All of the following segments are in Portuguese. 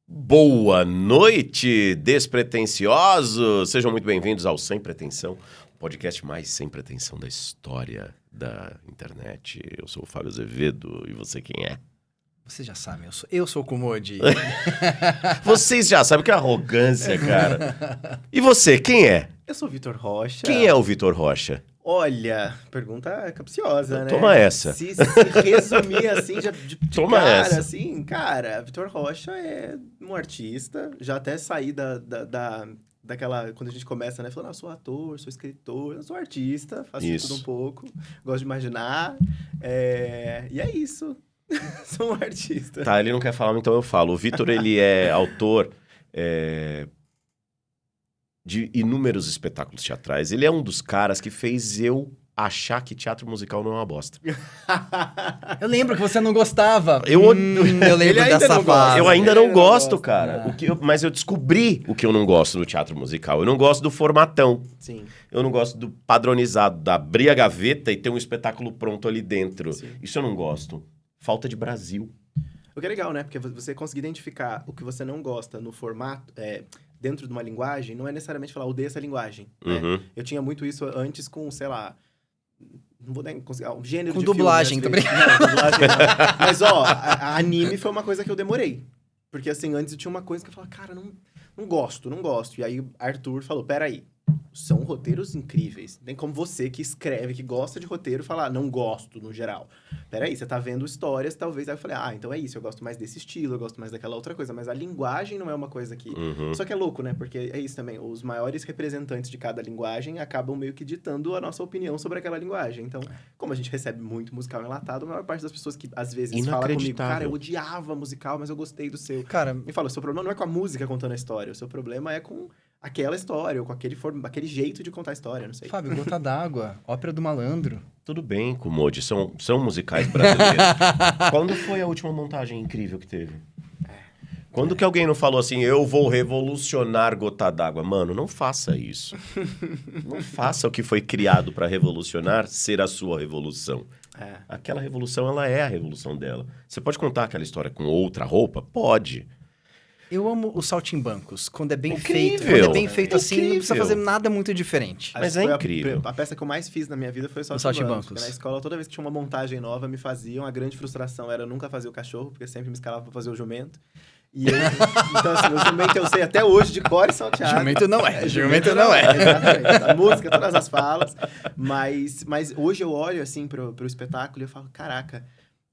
Boa noite, despretensiosos! Sejam muito bem-vindos ao Sem Pretensão, o podcast mais sem pretensão da história da internet. Eu sou o Fábio Azevedo, e você quem é? Vocês já sabem, eu sou o Comodi. Vocês já sabem que é arrogância, cara. E você, quem é? Eu sou o Vitor Rocha. Quem é o Vitor Rocha? Olha, pergunta capciosa, né? Toma essa. Se resumir assim, de Toma cara, essa. assim, cara, Vitor Rocha é um artista. Já até saí daquela... Quando a gente começa, né? Falando, eu sou ator, sou escritor, eu sou artista, faço de tudo um pouco, gosto de imaginar. E é isso. Sou um artista. Tá, ele não quer falar, então eu falo. O Vitor, ele é autor... de inúmeros espetáculos teatrais. Ele é um dos caras que fez eu achar que teatro musical não é uma bosta. Eu lembro que você não gostava. Eu lembro Ele ainda dessa não fase. gosta. Eu ainda Ele não não gosto, gosta. cara. Mas eu descobri o que eu não gosto no teatro musical. Eu não gosto do formatão. Sim. Eu não gosto do padronizado, da abrir a gaveta e ter um espetáculo pronto ali dentro. Sim. Isso eu não gosto. Falta de Brasil. O que é legal, né? Porque você conseguir identificar o que você não gosta no formato... dentro de uma linguagem, não é necessariamente falar, odeio essa linguagem, né? Uhum. Eu tinha muito isso antes com, sei lá... Não vou nem conseguir... Um gênero Com de dublagem, filme, às tá vezes. Não, dublagem não. Mas, ó, a anime foi uma coisa que eu demorei. Porque, assim, antes eu tinha uma coisa que eu falava, cara, não gosto. E aí, Arthur falou, peraí, são roteiros incríveis. Tem como você que escreve, que gosta de roteiro, falar, não gosto, no geral. Peraí, você tá vendo histórias, talvez... Aí eu falei, então é isso, eu gosto mais desse estilo, eu gosto mais daquela outra coisa. Mas a linguagem não é uma coisa que... Uhum. Só que é louco, né? Porque é isso também. Os maiores representantes de cada linguagem acabam meio que ditando a nossa opinião sobre aquela linguagem. Então, como a gente recebe muito musical enlatado, a maior parte das pessoas que, às vezes, fala comigo, cara, eu odiava musical, mas eu gostei do seu. Cara, Me fala, o seu problema não é com a música contando a história, o seu problema é com aquela história, ou com aquele jeito de contar a história, não sei. Fábio, Gota d'Água, Ópera do Malandro. Tudo bem, Comodi, são musicais brasileiros. Quando foi a última montagem incrível que teve? Quando que alguém não falou assim, eu vou revolucionar Gota d'Água? Mano, não faça isso. Não faça o que foi criado para revolucionar ser a sua revolução. Aquela revolução, ela é a revolução dela. Você pode contar aquela história com outra roupa? Pode. Eu amo os saltimbancos, quando é bem Incrível. feito. Quando é bem feito assim, não Incrível. precisa fazer nada muito diferente. Acho Mas que é foi incrível. A peça que eu mais fiz na minha vida foi o Os Saltimbancos. Saltimbancos. Porque na escola, toda vez que tinha uma montagem nova, me faziam. A grande frustração era nunca fazer o cachorro, porque sempre me escalava pra fazer o jumento. E eu, então, assim, o jumento eu sei até hoje de cor e salteado. Jumento não é. Jumento não é. Exatamente. A música, todas as falas. Mas hoje eu olho, assim, pro espetáculo e eu falo, caraca,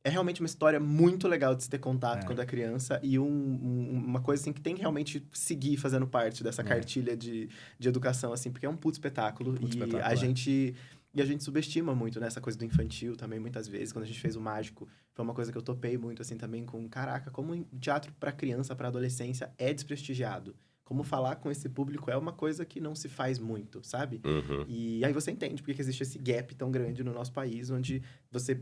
é realmente uma história muito legal de se ter contato quando é criança e uma coisa, assim, que tem que realmente seguir fazendo parte dessa cartilha de educação, assim, porque é um puto espetáculo. E a gente subestima muito, né, essa coisa do infantil também, muitas vezes. Quando a gente fez o Mágico, foi uma coisa que eu topei muito, assim, também com... Caraca, como o teatro para criança, para adolescência, é desprestigiado. Como falar com esse público é uma coisa que não se faz muito, sabe? Uhum. E aí você entende porque que existe esse gap tão grande no nosso país, onde você...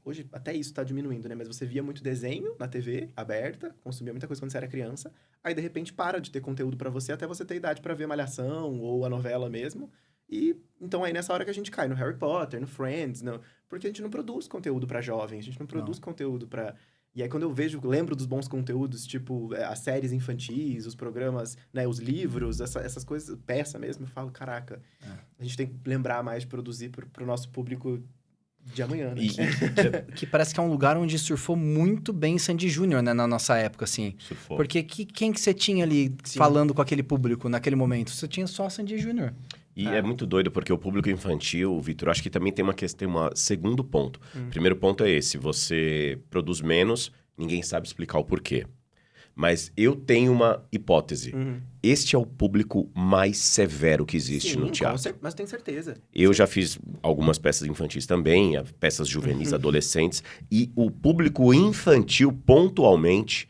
Hoje até isso tá diminuindo, né? Mas você via muito desenho na TV aberta, consumia muita coisa quando você era criança, aí de repente para de ter conteúdo para você até você ter idade para ver Malhação ou a novela mesmo. E então aí nessa hora que a gente cai no Harry Potter, no Friends, porque a gente não produz conteúdo para jovens, a gente não produz conteúdo para... E aí, quando eu lembro dos bons conteúdos, tipo, as séries infantis, os programas, né, os livros, essas coisas, peça mesmo, eu falo, caraca, a gente tem que lembrar mais de produzir pro nosso público de amanhã, né? Que parece que é um lugar onde surfou muito bem Sandy Júnior, né, na nossa época, assim. Surfou. Porque quem que você tinha ali falando com aquele público naquele momento? Você tinha só Sandy Júnior. E é muito doido, porque o público infantil, Vitor, acho que também tem um segundo ponto. Primeiro ponto é esse, você produz menos, ninguém sabe explicar o porquê. Mas eu tenho uma hipótese. Este é o público mais severo que existe no teatro. Mas tenho certeza. Eu já fiz algumas peças infantis também, peças juvenis, adolescentes, e o público infantil, pontualmente...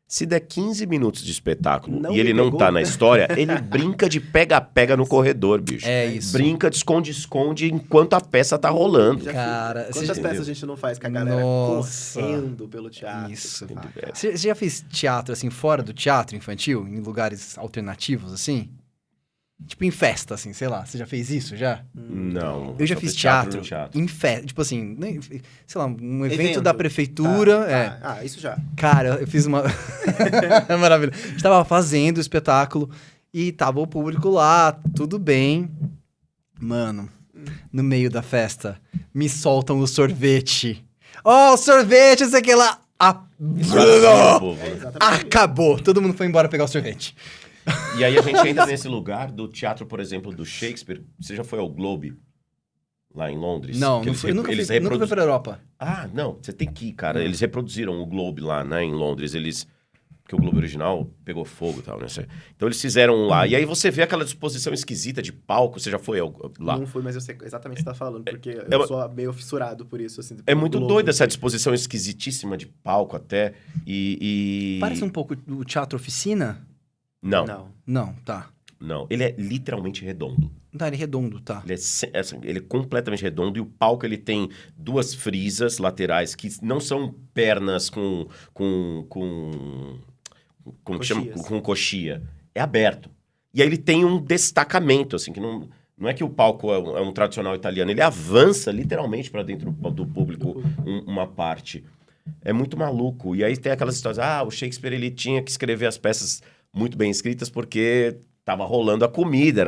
Se der 15 minutos de espetáculo e ele não tá na história, ele brinca de pega-pega no corredor, bicho. É isso. Brinca de esconde-esconde enquanto a peça tá rolando. Cara, Quantas peças a gente não faz com a galera correndo pelo teatro? Isso. Ah, Você já fez teatro, assim, fora do teatro infantil? Em lugares alternativos, assim? Tipo, em festa, assim, sei lá. Você já fez isso, já? Não. Eu já só fiz fiz teatro, no teatro. em festa. Tipo assim, sei lá, um evento Evento. da prefeitura. Tá. Ah, isso já. Cara, eu fiz uma... É maravilhoso. A gente tava fazendo o espetáculo e tava o público lá, tudo bem. Mano, no meio da festa, me soltam o sorvete. Ó, o sorvete, sei que lá. Esvazia o povo, né? Exatamente. Acabou. Todo mundo foi embora pegar o sorvete. E aí a gente entra nesse lugar do teatro, por exemplo, do Shakespeare. Você já foi ao Globe? Lá em Londres? Não, Que não eles fui, eu nunca eles fui, nunca fui reproduzem- pra Europa. Ah, não, você tem que ir, cara. Eles reproduziram o Globe lá, né, em Londres. Porque o Globe original pegou fogo e tal, né? Então eles fizeram um lá. E aí você vê aquela disposição esquisita de palco. Você já foi lá? Não fui, mas eu sei exatamente o que você tá falando, porque é eu uma- sou meio fissurado por isso, assim. É pelo muito Globo. doida essa disposição esquisitíssima de palco até. Parece um pouco o teatro oficina? Não, Não. Não, tá. não. Ele é literalmente redondo. Tá, ele é redondo, tá. Ele é completamente redondo e o palco ele tem duas frisas laterais que não são pernas como que chama? Coxias. Com coxia. É aberto. E aí ele tem um destacamento, assim, que não é que o palco é um tradicional italiano, ele avança literalmente para dentro do público uma parte. É muito maluco. E aí tem aquelas histórias, o Shakespeare ele tinha que escrever as peças muito bem escritas porque tava rolando a comida,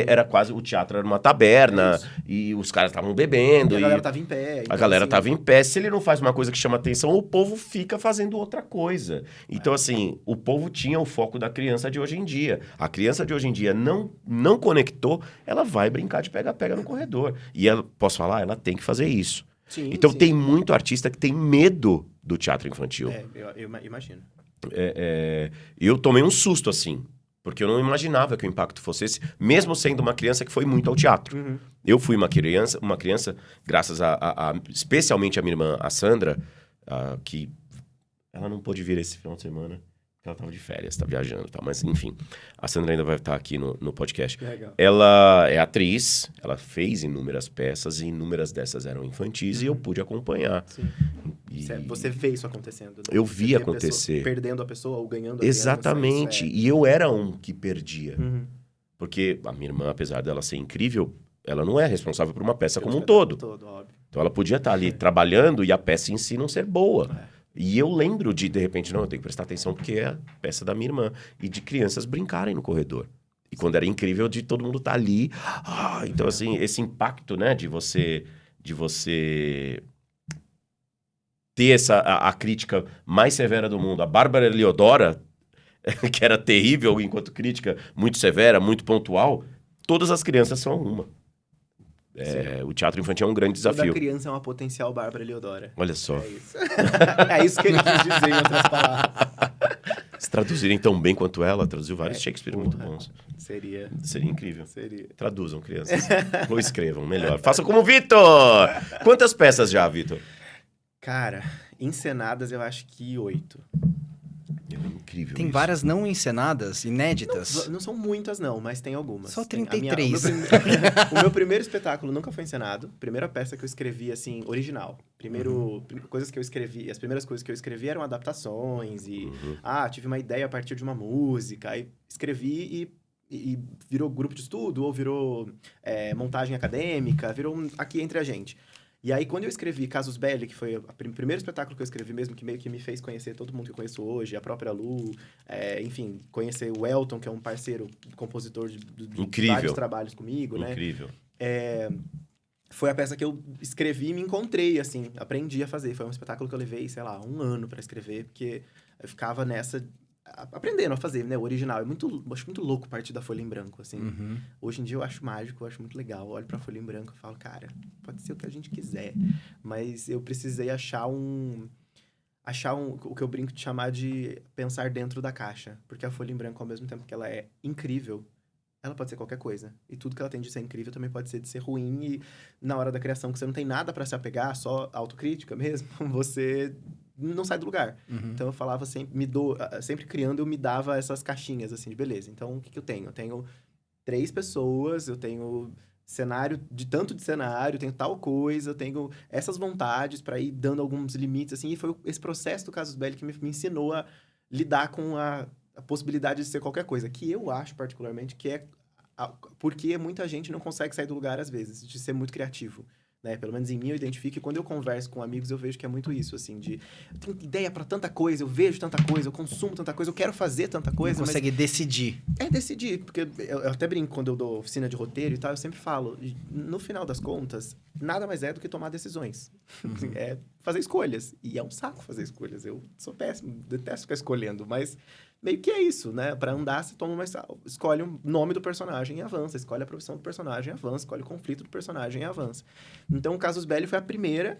era quase, o teatro era uma taberna, É isso. e os caras estavam bebendo, E a e galera tava em pé. a então, galera assim, tava em pé. Se ele não faz uma coisa que chama atenção, o povo fica fazendo outra coisa. Então, assim, o povo tinha o foco da criança de hoje em dia. A criança de hoje em dia não conectou, ela vai brincar de pega-pega no corredor. E ela, posso falar? Ela tem que fazer isso. Sim, Então, sim. tem muito artista que tem medo do teatro infantil. Eu imagino. Eu tomei um susto, assim, porque eu não imaginava que o impacto fosse esse, mesmo sendo uma criança que foi muito ao teatro. Uhum. Eu fui uma criança graças especialmente a minha irmã, a Sandra, que ela não pôde vir esse final de semana, porque ela estava de férias, tá viajando e tal, mas enfim, a Sandra ainda vai estar aqui no podcast. Que legal. Ela é atriz, ela fez inúmeras peças e inúmeras dessas eram infantis e eu pude acompanhar. Sim. E- Você vê isso acontecendo. Né? Eu Você vi vê a acontecer. pessoa perdendo a pessoa ou ganhando a Exatamente. criança, E eu era um que perdia. Uhum. Porque a minha irmã, apesar dela ser incrível, ela não é responsável por uma peça Pelo como um espetáculo todo. Óbvio. Então ela podia estar ali trabalhando e a peça em si não ser boa. E eu lembro de repente, não, eu tenho que prestar atenção porque é a peça da minha irmã. E de crianças brincarem no corredor. E quando era incrível de todo mundo estar ali. Então, assim, esse impacto, né, de você ter a crítica mais severa do mundo. A Bárbara Eliodora, que era terrível enquanto crítica, muito severa, muito pontual, todas as crianças são uma. O teatro infantil é um grande Toda desafio. criança é uma potencial Bárbara Eliodora. Olha só. É isso. É isso que ele quis dizer em outras palavras. Se traduzirem tão bem quanto ela, traduziu vários Shakespeare muito porra. bons. Seria. Seria incrível. Seria. Traduzam, crianças. Ou escrevam, melhor. Façam como o Vitor! Quantas peças já, Vitor? Cara, encenadas eu acho que 8. É incrível Tem isso. várias não encenadas, inéditas. Não são muitas, não, mas tem algumas. Só Tem 33. O meu primeiro espetáculo nunca foi encenado. Primeira peça que eu escrevi, assim, original. Coisas que eu escrevi... As primeiras coisas que eu escrevi eram adaptações e... tive uma ideia a partir de uma música. Aí escrevi e virou grupo de estudo ou virou montagem acadêmica. Virou aqui entre a gente. E aí, quando eu escrevi Casus Belli, que foi o primeiro espetáculo que eu escrevi mesmo, que meio que me fez conhecer todo mundo que eu conheço hoje, a própria Lu, enfim, conhecer o Elton, que é um parceiro, compositor de Incrível. vários trabalhos comigo, né? Incrível. Foi a peça que eu escrevi e me encontrei, assim, aprendi a fazer. Foi um espetáculo que eu levei, sei lá, 1 ano pra escrever, porque eu ficava nessa... aprendendo a fazer, né? O original. Acho muito louco partir da folha em branco, assim. Hoje em dia eu acho mágico, eu acho muito legal. Eu olho pra folha em branco e falo, cara, pode ser o que a gente quiser. Mas eu precisei achar o que eu brinco de chamar de pensar dentro da caixa. Porque a folha em branco, ao mesmo tempo que ela é incrível, ela pode ser qualquer coisa. E tudo que ela tem de ser incrível também pode ser de ser ruim. E na hora da criação, que você não tem nada pra se apegar, só autocrítica mesmo, você não sai do lugar. Então eu falava sempre criando, eu me dava essas caixinhas, assim, de beleza. Então, o que eu tenho? Eu tenho 3 pessoas, eu tenho cenário, tenho tal coisa, eu tenho essas vontades pra ir dando alguns limites, assim. E foi esse processo do Casus Belli que me ensinou a lidar com a possibilidade de ser qualquer coisa. Que eu acho, particularmente, que é porque muita gente não consegue sair do lugar, às vezes, de ser muito criativo. Né? Pelo menos em mim eu identifico, e quando eu converso com amigos eu vejo que é muito isso, assim, de eu tenho ideia pra tanta coisa, eu vejo tanta coisa, eu consumo tanta coisa, eu quero fazer tanta coisa, Não consegue decidir. é decidir, porque eu até brinco quando eu dou oficina de roteiro e tal, eu sempre falo, no final das contas, nada mais é do que tomar decisões. Assim, é fazer escolhas. E é um saco fazer escolhas. Eu sou péssimo, detesto ficar escolhendo, mas meio que é isso, né? Pra andar, você toma escolhe o nome do personagem e avança, escolhe a profissão do personagem e avança, escolhe o conflito do personagem e avança. Então, o Casus Belli foi a primeira.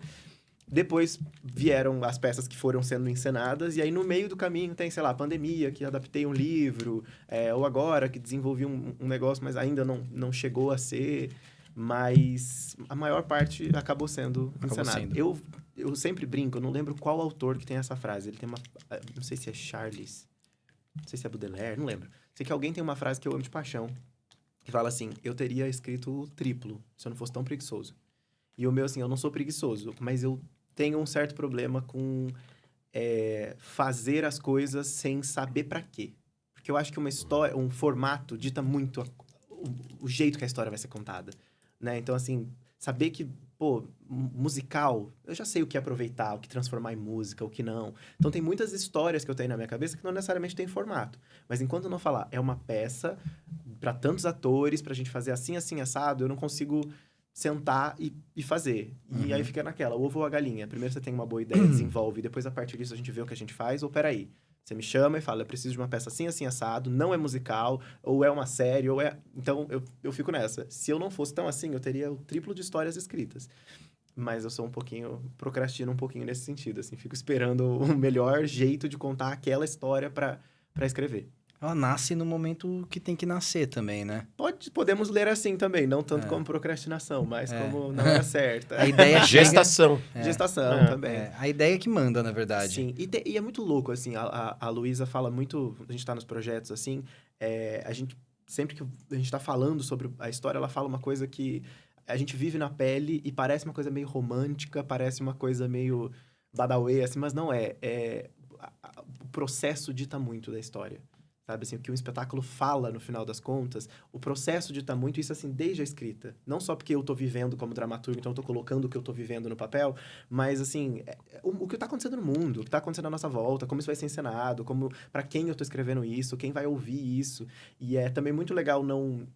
Depois vieram as peças que foram sendo encenadas, e aí no meio do caminho tem, sei lá, Pandemia, que adaptei um livro, ou agora, que desenvolvi um negócio, mas ainda não chegou a ser, mas a maior parte acabou sendo encenada. Eu sempre brinco, eu não lembro qual autor que tem essa frase, ele tem uma, não sei se é Charles, não sei se é Baudelaire, não lembro. Sei que alguém tem uma frase que eu amo de paixão, que fala assim, eu teria escrito triplo, se eu não fosse tão preguiçoso. E o meu, assim, eu não sou preguiçoso, mas eu tenho um certo problema com fazer as coisas sem saber pra quê. Porque eu acho que uma história, um formato dita muito o jeito que a história vai ser contada, né? Então, assim, saber que, pô, musical, eu já sei o que aproveitar, o que transformar em música, o que não. Então, tem muitas histórias que eu tenho na minha cabeça que não necessariamente tem formato. Mas enquanto eu não falar, é uma peça pra tantos atores, pra gente fazer assim, assim, assado, eu não consigo sentar e fazer. E aí fica naquela, o ovo ou a galinha. Primeiro você tem uma boa ideia, desenvolve, e depois a partir disso a gente vê o que a gente faz, ou peraí, você me chama e fala, eu preciso de uma peça assim, assim, assado, não é musical, ou é uma série, ou é... Então, eu fico nessa. Se eu não fosse tão assim, eu teria o triplo de histórias escritas. Mas eu sou procrastino um pouquinho nesse sentido, assim, fico esperando o melhor jeito de contar aquela história pra escrever. Ela nasce no momento que tem que nascer também, né? Podemos ler assim também, não tanto como procrastinação, mas como na hora certa. A ideia Gestação. Gestação também. A ideia que manda, na verdade. Sim, e é muito louco, assim, a Luísa fala muito, a gente tá nos projetos, assim, a gente, sempre que a gente tá falando sobre a história, ela fala uma coisa que a gente vive na pele e parece uma coisa meio romântica, parece uma coisa meio badauê, assim, mas não é. O processo dita muito da história. Sabe, assim, o que um espetáculo fala, no final das contas, o processo dita muito isso, assim, desde a escrita. Não só porque eu tô vivendo como dramaturgo, então eu tô colocando o que eu tô vivendo no papel, mas, assim, o que tá acontecendo no mundo, o que tá acontecendo à nossa volta, como isso vai ser encenado, para quem eu tô escrevendo isso, quem vai ouvir isso. E é também muito legal não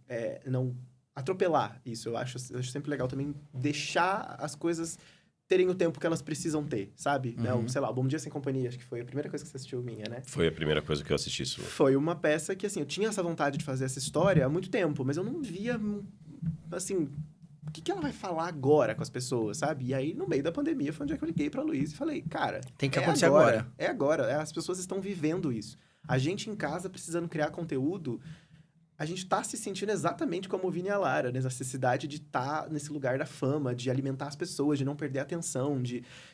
atropelar isso. Eu acho sempre legal também deixar as coisas terem o tempo que elas precisam ter, sabe? Sei lá, Bom Dia Sem Companhia, acho que foi a primeira coisa que você assistiu minha, né? Foi a primeira coisa que eu assisti sua. Foi uma peça que, assim, eu tinha essa vontade de fazer essa história há muito tempo, mas eu não via, assim, o que ela vai falar agora com as pessoas, sabe? E aí, no meio da pandemia, foi onde é que eu liguei pra Luiz e falei, cara... Tem que acontecer agora. É agora, as pessoas estão vivendo isso. A gente em casa, precisando criar conteúdo... A gente tá se sentindo exatamente como o Vini e a Lara, né? Essa necessidade de estar nesse lugar da fama, de alimentar as pessoas, de não perder a atenção,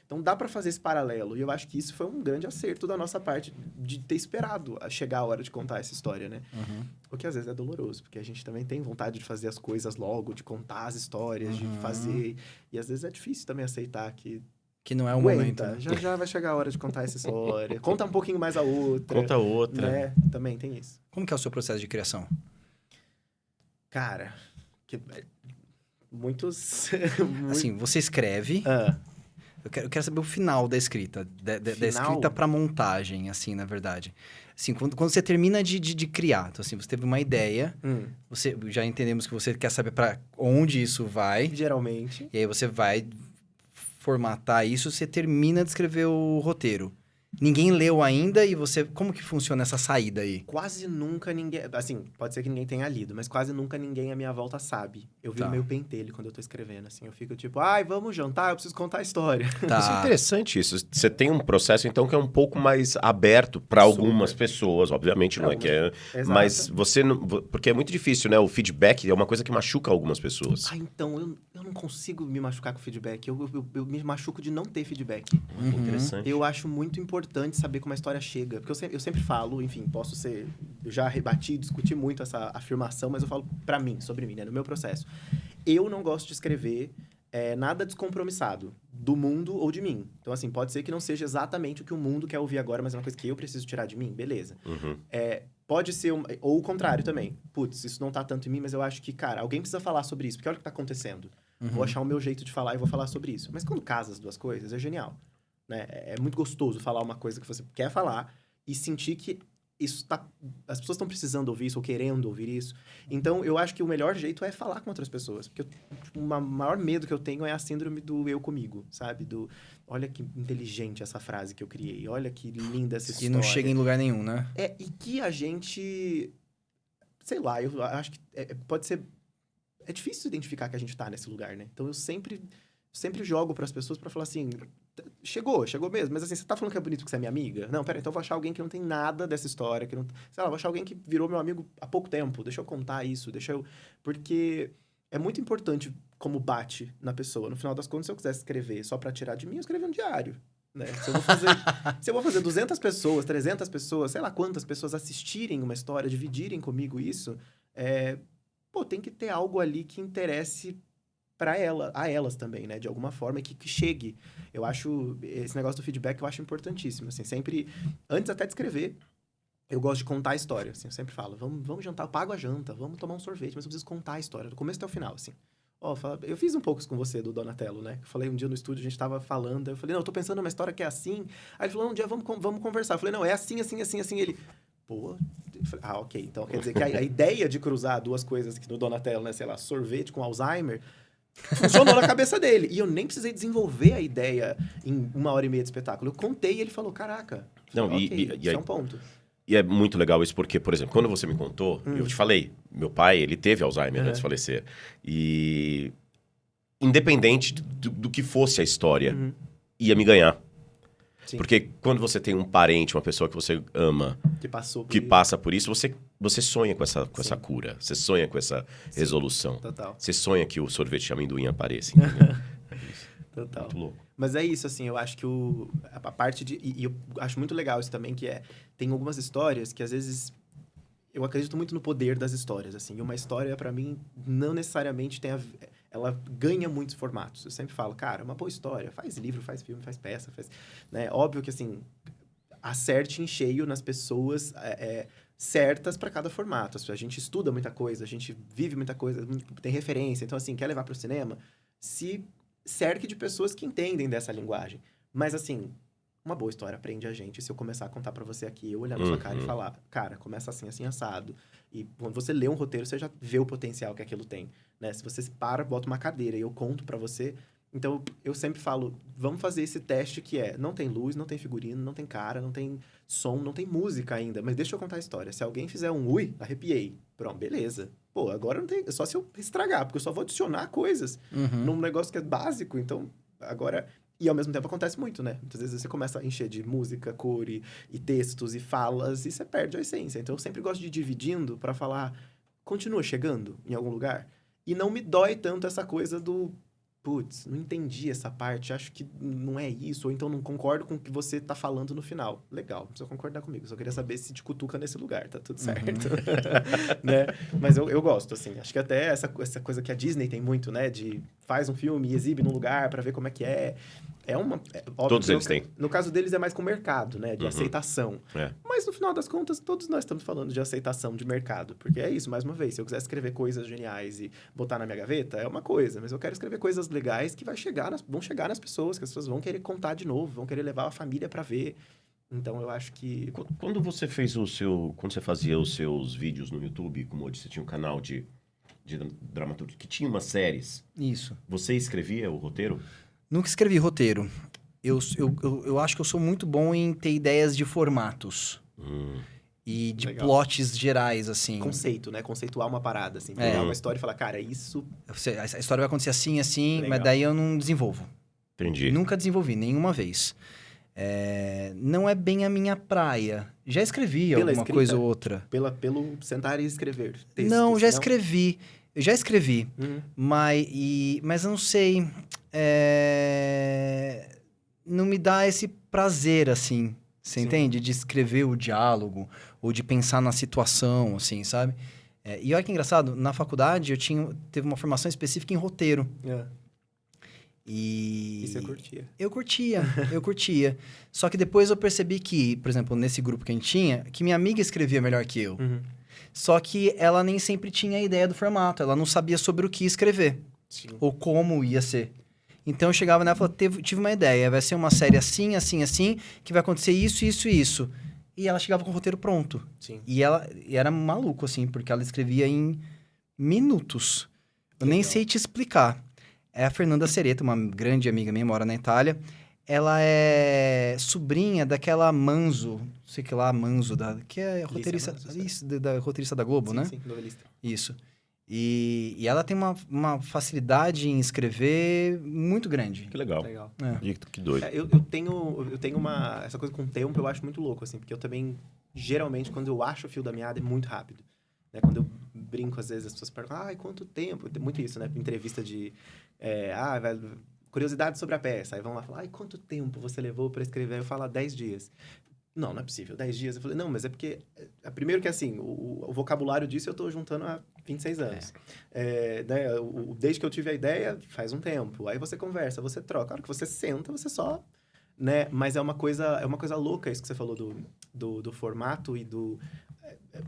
Então, dá pra fazer esse paralelo. E eu acho que isso foi um grande acerto da nossa parte, de ter esperado chegar a hora de contar essa história, né? O que às vezes é doloroso, porque a gente também tem vontade de fazer as coisas logo, de contar as histórias, de fazer... E às vezes é difícil também aceitar que não é o momento. Né? Já vai chegar a hora de contar essa história. Conta um pouquinho mais a outra. Conta outra. Né? Também tem isso. Como que é o seu processo de criação? Cara, muitos... Assim, você escreve... Eu quero saber o final da escrita. Da escrita pra montagem, assim, na verdade. Assim, quando você termina de criar, então, assim, você teve uma ideia, você já entendemos que você quer saber pra onde isso vai. Geralmente. E aí você vai formatar isso, você termina de escrever o roteiro. Ninguém leu ainda e você... Como que funciona essa saída aí? Quase nunca ninguém... Assim, pode ser que ninguém tenha lido, mas quase nunca ninguém à minha volta sabe. Eu viro meio pentelho quando eu tô escrevendo, assim. Eu fico tipo, vamos jantar, eu preciso contar a história. Isso é interessante isso. Você tem um processo, então, que é um pouco mais aberto para algumas pessoas. Obviamente, não é que é... Exato. Mas você não... Porque é muito difícil, né? O feedback é uma coisa que machuca algumas pessoas. Então, eu não consigo me machucar com feedback. Eu me machuco de não ter feedback. Interessante. Eu acho muito importante saber como a história chega. Porque eu sempre falo, enfim, posso ser... Eu já rebati, discuti muito essa afirmação, mas eu falo pra mim, sobre mim, né? No meu processo. Eu não gosto de escrever nada descompromissado do mundo ou de mim. Então, assim, pode ser que não seja exatamente o que o mundo quer ouvir agora, mas é uma coisa que eu preciso tirar de mim, beleza. Pode ser, ou o contrário também. Putz, isso não tá tanto em mim, mas eu acho que, cara, alguém precisa falar sobre isso, porque olha o que tá acontecendo. Vou achar o meu jeito de falar e vou falar sobre isso. Mas quando casa as duas coisas, é genial, né? É muito gostoso falar uma coisa que você quer falar e sentir que isso tá... As pessoas estão precisando ouvir isso ou querendo ouvir isso. Então, eu acho que o melhor jeito é falar com outras pessoas. Porque o maior medo que eu tenho é a síndrome do eu comigo, sabe? Olha que inteligente essa frase que eu criei. Olha que linda essa história. E não chega em lugar nenhum, né? E que a gente... Sei lá, eu acho que pode ser... É difícil identificar que a gente tá nesse lugar, né? Então, eu sempre jogo pras pessoas pra falar assim... Chegou mesmo. Mas assim, você tá falando que é bonito porque você é minha amiga? Não, peraí, então eu vou achar alguém que não tem nada dessa história, que não... Sei lá, vou achar alguém que virou meu amigo há pouco tempo. Deixa eu contar isso, Porque é muito importante como bate na pessoa. No final das contas, se eu quisesse escrever só pra tirar de mim, eu escrevi um diário, né? Se eu vou fazer 200 pessoas, 300 pessoas, sei lá quantas pessoas assistirem uma história, dividirem comigo isso, tem que ter algo ali que interesse a elas também, né? De alguma forma, que chegue. Eu acho... Esse negócio do feedback eu acho importantíssimo, assim. Sempre... Antes até de escrever, eu gosto de contar a história, assim. Eu sempre falo, vamos jantar, eu pago a janta, vamos tomar um sorvete, mas eu preciso contar a história, do começo até o final, assim. Eu fiz um pouco isso com você, do Donatello, né? Eu falei um dia no estúdio, a gente tava falando, eu falei, não, eu tô pensando numa história que é assim. Aí ele falou, um dia vamos conversar. Eu falei, não, é assim, assim, assim, assim. Ele... Pô... ok. Então, quer dizer que a ideia de cruzar duas coisas que no Donatello, né? Sei lá, sorvete com Alzheimer... Funcionou na cabeça dele. E eu nem precisei desenvolver a ideia em 1h30 de espetáculo. Eu contei e ele falou, caraca. Isso é um ponto. E é muito legal isso porque, por exemplo, quando você me contou, eu te falei, meu pai, ele teve Alzheimer antes de falecer. E independente do que fosse a história, ia me ganhar. Sim. Porque quando você tem um parente, uma pessoa que você ama, que passa por isso, você sonha com essa cura. Você sonha com essa resolução. Total. Você sonha que o sorvete de amendoim apareça, entendeu? Total. Muito louco. Mas é isso, assim, eu acho que a parte de... E eu acho muito legal isso também, que tem algumas histórias que, às vezes... Eu acredito muito no poder das histórias, assim. E uma história, pra mim, não necessariamente ela ganha muitos formatos. Eu sempre falo, cara, uma boa história. Faz livro, faz filme, faz peça, né? Óbvio que, assim, acerte em cheio nas pessoas certas para cada formato. A gente estuda muita coisa, a gente vive muita coisa, tem referência. Então, assim, quer levar pro cinema? Se cerque de pessoas que entendem dessa linguagem. Mas, assim... Uma boa história prende a gente se eu começar a contar pra você aqui, eu olhar na sua cara e falar, cara, começa assim, assim, assado. E quando você lê um roteiro, você já vê o potencial que aquilo tem, né? Se você bota uma cadeira e eu conto pra você... Então, eu sempre falo, vamos fazer esse teste que não tem luz, não tem figurino, não tem cara, não tem som, não tem música ainda. Mas deixa eu contar a história. Se alguém fizer um arrepiei. Pronto, beleza. Pô, agora não tem... É só se eu estragar, porque eu só vou adicionar coisas num negócio que é básico. Então, agora... E, ao mesmo tempo, acontece muito, né? Muitas vezes você começa a encher de música, cor e textos e falas e você perde a essência. Então, eu sempre gosto de ir dividindo pra falar... Continua chegando em algum lugar? E não me dói tanto essa coisa do... Putz, não entendi essa parte, acho que não é isso. Ou então, não concordo com o que você tá falando no final. Legal, não precisa concordar comigo. Só queria saber se te cutuca nesse lugar, tá tudo certo. Né? Mas eu gosto, assim. Acho que até essa coisa que a Disney tem muito, né? De faz um filme e exibe num lugar pra ver como é que é. Óbvio, todos eles têm. No caso deles é mais com o mercado, né? De aceitação. Mas no final das contas, todos nós estamos falando de aceitação de mercado. Porque é isso, mais uma vez. Se eu quiser escrever coisas geniais e botar na minha gaveta, é uma coisa. Mas eu quero escrever coisas legais que vão chegar nas pessoas, que as pessoas vão querer contar de novo, vão querer levar a família pra ver. Então, eu acho que... Quando você fez quando você fazia os seus vídeos no YouTube, como hoje você tinha um canal de dramaturgia, que tinha umas séries. Isso. Você escrevia o roteiro? Nunca escrevi roteiro. Eu acho que eu sou muito bom em ter ideias de formatos. E de plots gerais, assim. Conceito, né? Conceituar uma parada, assim. Pegar uma história e falar, cara, isso... A história vai acontecer assim, assim, legal. Mas daí eu não desenvolvo. Entendi. Nunca desenvolvi, nenhuma vez. Não é bem a minha praia. Já escrevi alguma escrita, coisa ou outra. Pelo sentar e escrever textos, não, já escrevi. Eu já escrevi. Mas eu não sei... Não me dá esse prazer, assim. Você entende? De escrever o diálogo, ou de pensar na situação, assim, sabe? E olha que engraçado, na faculdade teve uma formação específica em roteiro. E Isso eu curtia. Eu curtia. Só que depois eu percebi que, por exemplo, nesse grupo que a gente tinha, que minha amiga escrevia melhor que eu. Só que ela nem sempre tinha a ideia do formato. Ela não sabia sobre o que escrever. Sim. Ou como ia ser. Então eu chegava nela e falava, tive uma ideia. Vai ser uma série assim, assim, assim, que vai acontecer isso, isso e isso. E ela chegava com o roteiro pronto. Sim. E era maluco, assim, porque ela escrevia em minutos. Eu nem sei te explicar. É a Fernanda Sereta, uma grande amiga minha, mora na Itália. Ela é sobrinha daquela Manzo, sei que lá, Manzo, que é roteirista, Manzo, isso, da roteirista da Globo, né? Sim, novelista. Isso. E ela tem uma facilidade em escrever muito grande. Que legal. Legal. Que doido. Eu tenho uma... Essa coisa com o tempo eu acho muito louco, assim. Porque eu também, geralmente, quando eu acho o fio da meada, é muito rápido. Né? Quando eu brinco, às vezes, as pessoas perguntam, quanto tempo? Tem muito isso, né? Entrevista de... curiosidade sobre a peça. Aí vão lá falar, quanto tempo você levou para escrever? Aí eu falo, 10 dias. Não é possível, 10 dias. Eu falei, não, mas é porque... primeiro que, assim, o vocabulário disso eu tô juntando há 26 anos. Desde que eu tive a ideia, faz um tempo. Aí você conversa, você troca. A hora que você senta, você só... Né? Mas é uma coisa louca isso que você falou do formato e do...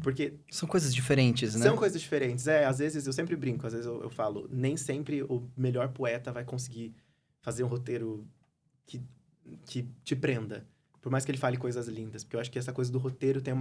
Porque... São coisas diferentes, né? São coisas diferentes. Às vezes eu sempre brinco, às vezes eu falo, nem sempre o melhor poeta vai conseguir fazer um roteiro que te prenda. Por mais que ele fale coisas lindas. Porque eu acho que essa coisa do roteiro tem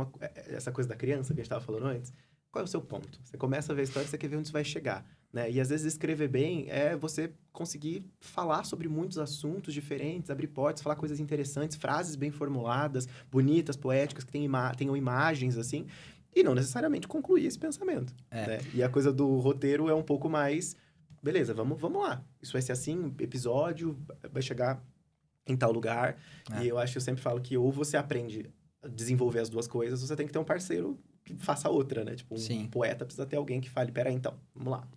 essa coisa da criança que a gente estava falando antes. Qual é o seu ponto? Você começa a ver a história e você quer ver onde isso vai chegar. Né? E às vezes escrever bem é você conseguir falar sobre muitos assuntos diferentes, abrir portas, falar coisas interessantes, frases bem formuladas, bonitas, poéticas, que tenham imagens, assim. E não necessariamente concluir esse pensamento. Né? E a coisa do roteiro é um pouco mais... Beleza, vamos lá. Isso vai ser assim, episódio, vai chegar em tal lugar. E eu acho que eu sempre falo que ou você aprende a desenvolver as duas coisas, ou você tem que ter um parceiro que faça outra, né? Tipo, um poeta precisa ter alguém que fale, peraí, então, vamos lá.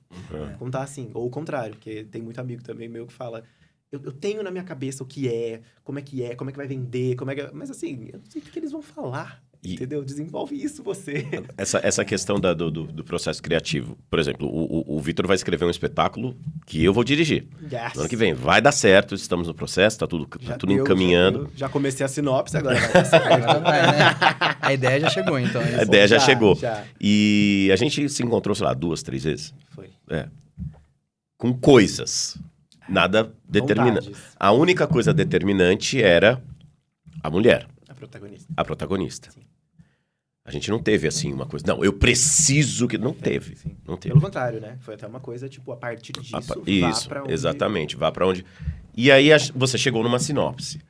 Como tá assim? Ou o contrário, porque tem muito amigo também meu que fala... Eu tenho na minha cabeça o que é, como é que vai vender, Mas assim, eu não sei o que eles vão falar. Entendeu? Desenvolve isso você. Essa questão do processo criativo. Por exemplo, o Vitor vai escrever um espetáculo que eu vou dirigir. Yes. No ano que vem. Vai dar certo, estamos no processo, tá tudo encaminhando. Já comecei a sinopse, agora vai dar certo. Agora vai, né? A ideia já chegou, então. A ideia já chegou. E a gente se encontrou, sei lá, 2, 3 vezes. Foi. Com coisas. Nada determinante. A única coisa determinante era a mulher. A protagonista. Sim. A gente não teve, assim, uma coisa... Não, eu preciso que... Não teve. Sim. Não teve. Pelo contrário, né? Foi até uma coisa, tipo, a partir disso, isso, vá pra onde... Exatamente. Vá pra onde... E aí, você chegou numa sinopse.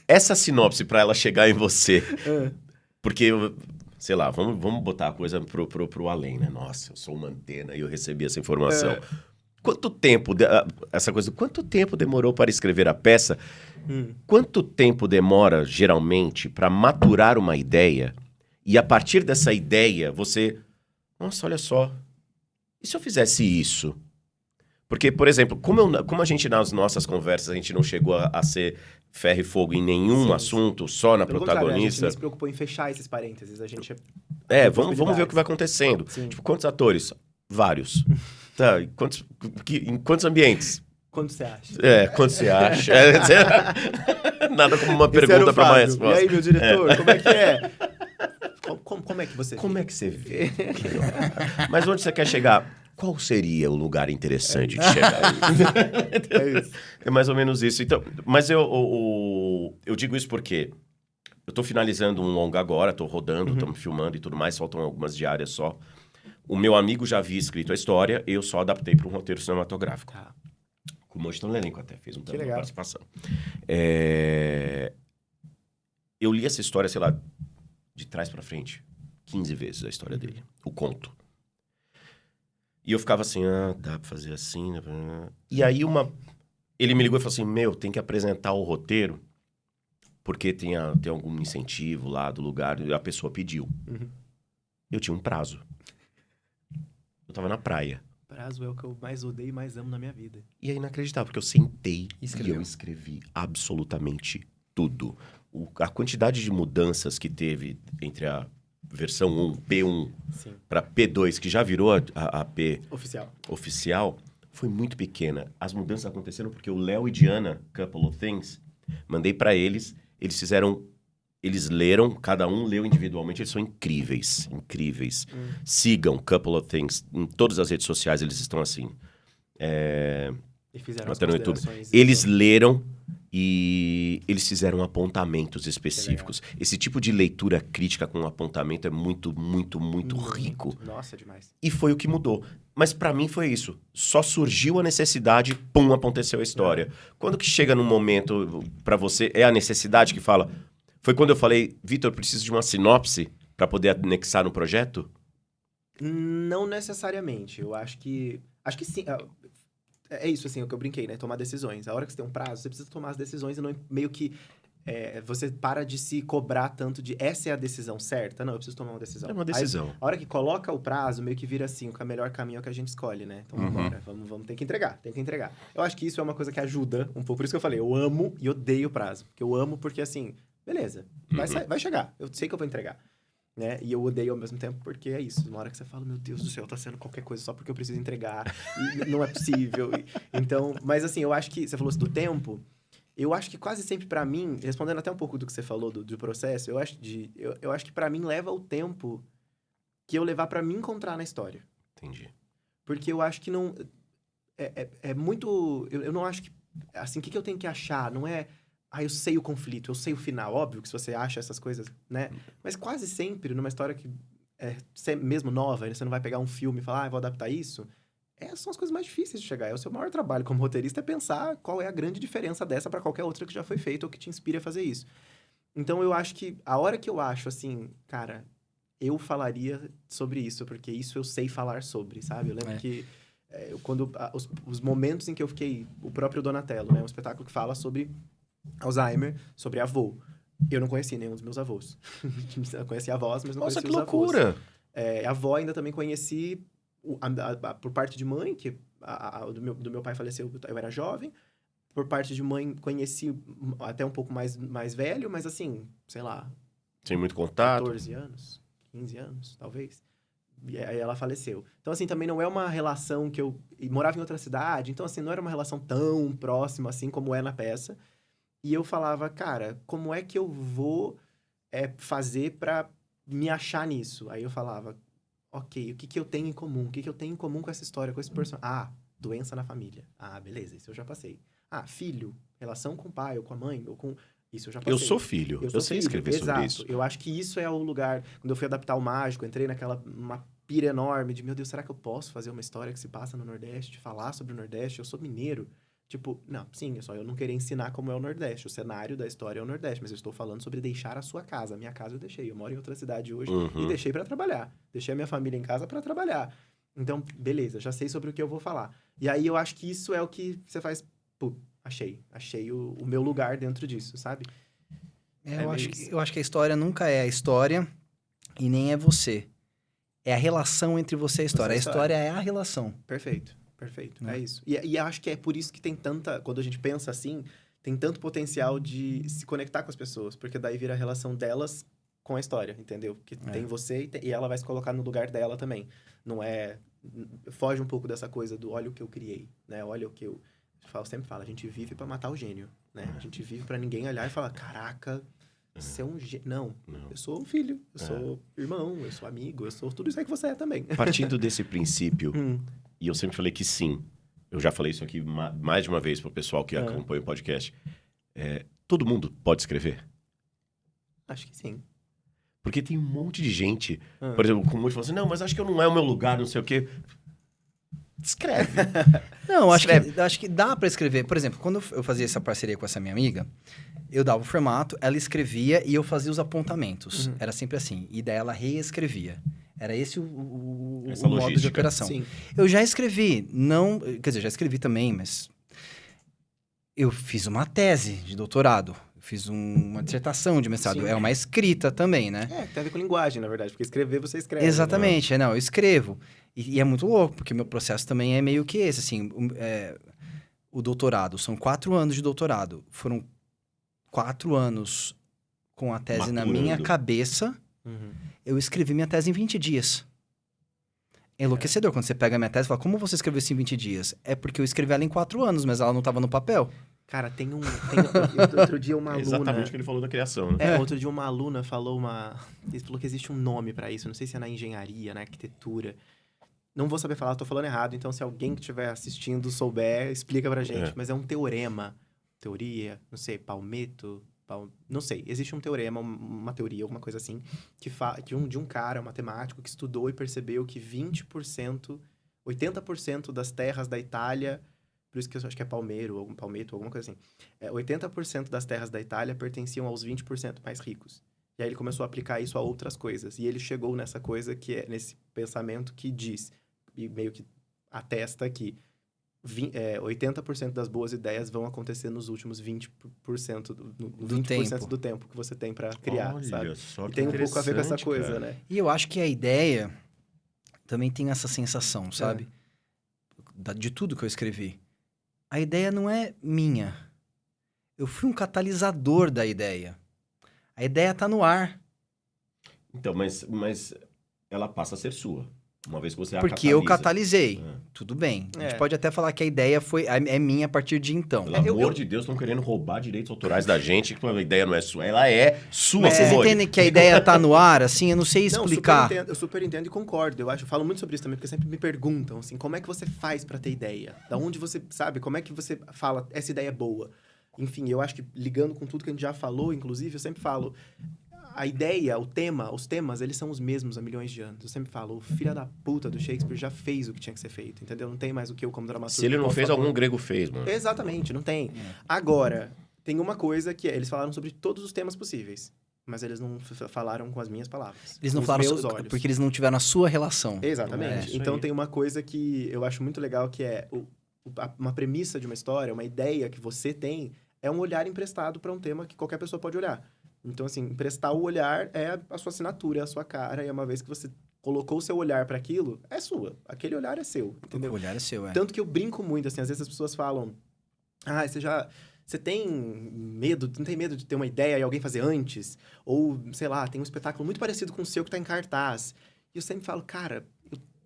Essa sinopse, pra ela chegar em você... Porque, sei lá, vamos botar a coisa pro além, né? Nossa, eu sou uma antena e eu recebi essa informação. Quanto tempo... Quanto tempo demorou para escrever a peça... Quanto tempo demora, geralmente, para maturar uma ideia e, a partir dessa ideia, você... Nossa, olha só. E se eu fizesse isso? Porque, por exemplo, como a gente, nas nossas conversas, a gente não chegou a ser ferro e fogo em nenhum assunto, só na protagonista... A gente não se preocupou em fechar esses parênteses. A gente... Vamos ver o que vai acontecendo. Tipo, quantos atores? Vários. Tá, em quantos ambientes? Quanto você acha? Quanto você acha? Nada como uma pergunta para uma resposta. E aí, meu diretor, como é que é? Como é que você vê? Como é que você vê? Mas onde você quer chegar? Qual seria o lugar interessante de chegar? É mais ou menos isso. Então, mas eu digo isso porque eu tô finalizando um longa agora, tô rodando, estamos filmando e tudo mais, faltam algumas diárias só. O meu amigo já havia escrito a história, eu só adaptei para um roteiro cinematográfico. Com o Monstro no elenco até, fez uma participação. Eu li essa história, sei lá, de trás pra frente, 15 vezes a história dele, o conto. E eu ficava assim, dá pra fazer assim, né? E aí ele me ligou e falou assim, tem que apresentar o roteiro, porque tem algum incentivo lá do lugar, e a pessoa pediu. Eu tinha um prazo. Eu tava na praia. Prazo é o que eu mais odeio e mais amo na minha vida. E é inacreditável, porque eu sentei e eu escrevi absolutamente tudo. A quantidade de mudanças que teve entre a versão 1, P1, para P2, que já virou a P... Oficial. foi muito pequena. As mudanças aconteceram porque o Léo e Diana, Couple of Things, mandei pra eles, eles fizeram... Eles leram, cada um leu individualmente, eles são incríveis, incríveis. Sigam Couple of Things, em todas as redes sociais eles estão assim. E fizeram as Até no YouTube. considerações. Eles leram e eles fizeram apontamentos específicos. Esse tipo de leitura crítica com apontamento é muito, muito, muito rico. Nossa, demais. E foi o que mudou. Mas pra mim foi isso. Só surgiu a necessidade, pum, aconteceu a história. Quando que chega num momento pra você, é a necessidade que fala... Foi quando eu falei, Vitor, eu preciso de uma sinopse pra poder anexar no projeto? Não necessariamente. Eu acho que... Acho que sim. É isso, assim, o que eu brinquei, né? Tomar decisões. A hora que você tem um prazo, você precisa tomar as decisões e não meio que... você para de se cobrar tanto de essa é a decisão certa. Não, eu preciso tomar uma decisão. É uma decisão. Aí, a hora que coloca o prazo, meio que vira assim, o melhor caminho é o que a gente escolhe, né? Então, vambora. Vamos ter que entregar, tem que entregar. Eu acho que isso é uma coisa que ajuda um pouco. Por isso que eu falei, eu amo e odeio o prazo. Porque eu amo porque, assim, beleza, vai chegar. Eu sei que eu vou entregar. Né? E eu odeio ao mesmo tempo porque é isso. Uma hora que você fala, meu Deus do céu, tá sendo qualquer coisa só porque eu preciso entregar. E não é possível. Então, mas assim, eu acho que... Você falou do tempo... Eu acho que quase sempre pra mim, respondendo até um pouco do que você falou do processo, eu acho que pra mim leva o tempo que eu levar pra me encontrar na história. Entendi. Porque eu acho que não... É muito... Eu não acho que... Assim, o que eu tenho que achar? Não é... eu sei o conflito, eu sei o final. Óbvio que se você acha essas coisas, né? Mas quase sempre, numa história que é mesmo nova, você não vai pegar um filme e falar, vou adaptar isso... Essas são as coisas mais difíceis de chegar. O seu maior trabalho como roteirista é pensar qual é a grande diferença dessa para qualquer outra que já foi feita ou que te inspire a fazer isso. Então, eu acho que a hora que eu acho, assim, cara, eu falaria sobre isso, porque isso eu sei falar sobre, sabe? Eu lembro que quando os momentos em que eu fiquei... O próprio Donatello, né? Um espetáculo que fala sobre Alzheimer, sobre avô. Eu não conheci nenhum dos meus avós. Eu conheci avós, mas não conheci os avós. Nossa, que loucura! A avó ainda também conheci... por parte de mãe, que do meu pai faleceu, eu era jovem. Por parte de mãe, conheci até um pouco mais velho, mas assim, sei lá... Tem muito contato? 14 anos, 15 anos, talvez. E aí ela faleceu. Então, assim, também não é uma relação que eu... E morava em outra cidade, então, assim, não era uma relação tão próxima, assim, como é na peça. E eu falava, cara, como é que eu vou fazer pra me achar nisso? Aí eu falava... Ok, o que eu tenho em comum? O que eu tenho em comum com essa história, com esse personagem? Doença na família. Beleza, isso eu já passei. Filho, relação com o pai ou com a mãe, ou com... Isso eu já passei. Eu sou filho, eu sei escrever sobre isso. Eu acho que isso é o lugar... Quando eu fui adaptar o Mágico, entrei uma pira enorme de, meu Deus, será que eu posso fazer uma história que se passa no Nordeste, falar sobre o Nordeste? Eu sou mineiro. Tipo, não, sim, só eu não querer ensinar como é o Nordeste. O cenário da história é o Nordeste, mas eu estou falando sobre deixar a sua casa. A minha casa eu deixei. Eu moro em outra cidade hoje e deixei pra trabalhar. Deixei a minha família em casa pra trabalhar. Então, beleza, já sei sobre o que eu vou falar. E aí eu acho que isso é o que você faz... Pô, achei o meu lugar dentro disso, sabe? Eu acho que a história nunca é a história e nem é você. É a relação entre você e a história. A história é a relação. Perfeito. É isso. E eu acho que é por isso que tem tanta... Quando a gente pensa assim, tem tanto potencial de se conectar com as pessoas. Porque daí vira a relação delas com a história, entendeu? Que tem você e ela vai se colocar no lugar dela também. Não é... Foge um pouco dessa coisa do olha o que eu criei, né? Olha o que eu... sempre falo, a gente vive pra matar o gênio, né? A gente vive pra ninguém olhar e falar, caraca, você é um gênio. Não, eu sou um filho, eu sou irmão, eu sou amigo, eu sou tudo isso aí que você é também. Partindo desse princípio, e eu sempre falei que sim, eu já falei isso aqui mais de uma vez pro pessoal que acompanha o podcast, todo mundo pode escrever? Acho que sim. Porque tem um monte de gente, por exemplo, como muitos falam assim, não, mas acho que não é o meu lugar, não sei o quê. Escreve. Não, acho que dá pra escrever. Por exemplo, quando eu fazia essa parceria com essa minha amiga, eu dava o formato, ela escrevia e eu fazia os apontamentos. Era sempre assim. E daí ela reescrevia. Era esse o modo de operação. Sim. Eu já escrevi, não... Quer dizer, já escrevi também, mas... Eu fiz uma tese de doutorado. Fiz uma dissertação de mestrado. Sim. É uma escrita também, né? Tem a ver com linguagem, na verdade. Porque escrever, você escreve. Exatamente. Não, eu escrevo. E é muito louco, porque meu processo também é meio que esse, assim. O doutorado, são 4 anos de doutorado. Foram 4 anos com a tese na minha cabeça. Eu escrevi minha tese em 20 dias. É enlouquecedor quando você pega a minha tese e fala, como você escreveu isso em 20 dias? É porque eu escrevi ela em 4 anos, mas ela não tava no papel. Cara, outro dia uma É aluna... exatamente o que ele falou da criação, né? Outro dia uma aluna falou que existe um nome pra isso. Não sei se é na engenharia, na arquitetura. Não vou saber falar, tô falando errado. Então, se alguém que estiver assistindo souber, explica pra gente. Mas é um teorema. Teoria, não sei, Palmetto... Não sei, existe um teorema, uma teoria, alguma coisa assim, de um cara, um matemático, que estudou e percebeu que 20%, 80% das terras da Itália, por isso que eu acho que é Palmetto, alguma coisa assim, 80% das terras da Itália pertenciam aos 20% mais ricos. E aí ele começou a aplicar isso a outras coisas. E ele chegou nessa coisa que é, nesse pensamento que diz, e meio que atesta que 80% das boas ideias vão acontecer nos últimos 20%, Do 20% tempo. do tempo que você tem pra criar, Olha sabe? só E que tem um pouco a ver com essa interessante, coisa, cara. né? E eu acho que a ideia também tem essa sensação, sabe? De tudo que eu escrevi. A ideia não é minha. Eu fui um catalisador da ideia. A ideia tá no ar. Então, mas ela passa a ser sua. Uma vez que você Porque eu catalisa. catalisei. É. Tudo bem. A gente É. pode até falar que a ideia é minha a partir de então. Pelo amor de Deus, estão querendo roubar direitos autorais da gente, que a ideia não é sua. Ela é sua, Mas vocês Kumori. entendem que a ideia tá no ar, assim? Eu não sei Não, explicar. eu super entendo e concordo. Eu falo muito sobre isso também, porque sempre me perguntam, assim, como é que você faz pra ter ideia? Da onde você, sabe, como é que você fala, essa ideia é boa? Enfim, eu acho que ligando com tudo que a gente já falou, inclusive, eu sempre falo, a ideia, os temas, eles são os mesmos há milhões de anos. Eu sempre falo, o filho da puta do Shakespeare já fez o que tinha que ser feito, entendeu? Não tem mais o que eu, como dramaturgo... Se ele não posso fez, falar. algum grego fez, mano. Exatamente, não tem. Agora, tem uma coisa que eles falaram sobre todos os temas possíveis, mas eles não falaram com as minhas palavras. Eles não com os falaram meus olhos. porque eles não tiveram a sua relação. Exatamente. isso Então aí. tem uma coisa que eu acho muito legal, que é uma premissa de uma história, uma ideia que você tem, é um olhar emprestado para um tema que qualquer pessoa pode olhar. Então, assim, emprestar o olhar é a sua assinatura, é a sua cara, e uma vez que você colocou o seu olhar para aquilo, é sua. Aquele olhar é seu, entendeu? O olhar é seu, Tanto que eu brinco muito, assim, às vezes as pessoas falam, você tem medo, não tem medo de ter uma ideia e alguém fazer antes? Ou, sei lá, tem um espetáculo muito parecido com o seu que tá em cartaz. E eu sempre falo, cara,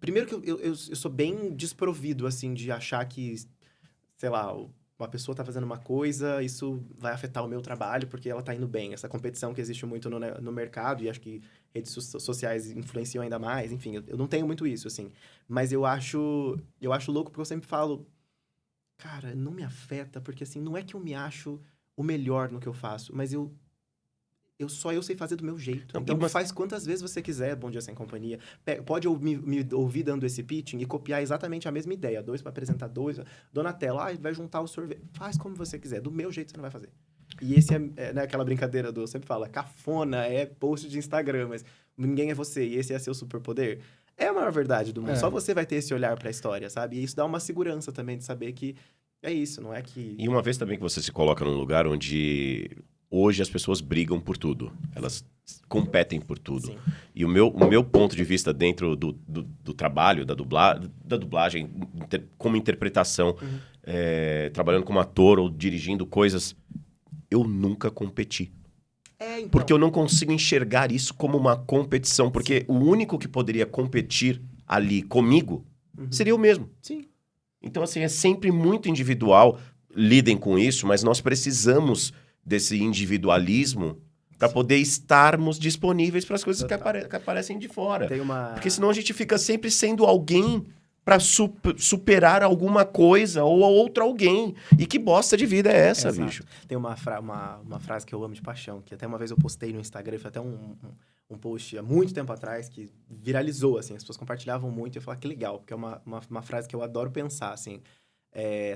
primeiro que eu sou bem desprovido, assim, de achar que, sei lá, uma pessoa tá fazendo uma coisa, isso vai afetar o meu trabalho porque ela tá indo bem. Essa competição que existe muito no mercado, e acho que redes sociais influenciam ainda mais, enfim, eu não tenho muito isso, assim. Mas eu acho louco porque eu sempre falo, cara, não me afeta, porque assim, não é que eu me acho o melhor no que eu faço, mas eu sei fazer do meu jeito. Não, Então mas- faz quantas vezes você quiser, Bom Dia Sem Companhia. Pode me ouvir dando esse pitching e copiar exatamente a mesma ideia. 2 para apresentar 2. Donatello, vai juntar o sorvete. Faz como você quiser. Do meu jeito você não vai fazer. E esse né, aquela brincadeira eu sempre falo, cafona é post de Instagram, mas ninguém é você e esse é seu superpoder. É a maior verdade do mundo. É. Só você vai ter esse olhar pra história, sabe? E isso dá uma segurança também de saber que é isso, não é que... E uma vez também que você se coloca num lugar onde hoje as pessoas brigam por tudo. Elas competem por tudo. Sim. E o meu ponto de vista dentro do trabalho, da dublagem, como interpretação, trabalhando como ator ou dirigindo coisas, eu nunca competi. Então. Porque eu não consigo enxergar isso como uma competição. Porque o único que poderia competir ali comigo seria eu mesmo. Sim. Então, assim, é sempre muito individual. Lidem com isso, mas nós precisamos desse individualismo para poder estarmos disponíveis para as coisas que aparecem de fora. Tem uma... Porque senão a gente fica sempre sendo alguém para superar alguma coisa ou outro alguém. E que bosta de vida é essa, Exato. bicho? Tem uma frase que eu amo de paixão, que até uma vez eu postei no Instagram, foi até um post há muito tempo atrás, que viralizou, assim, as pessoas compartilhavam muito, e eu falei, que legal, porque é uma frase que eu adoro pensar, assim.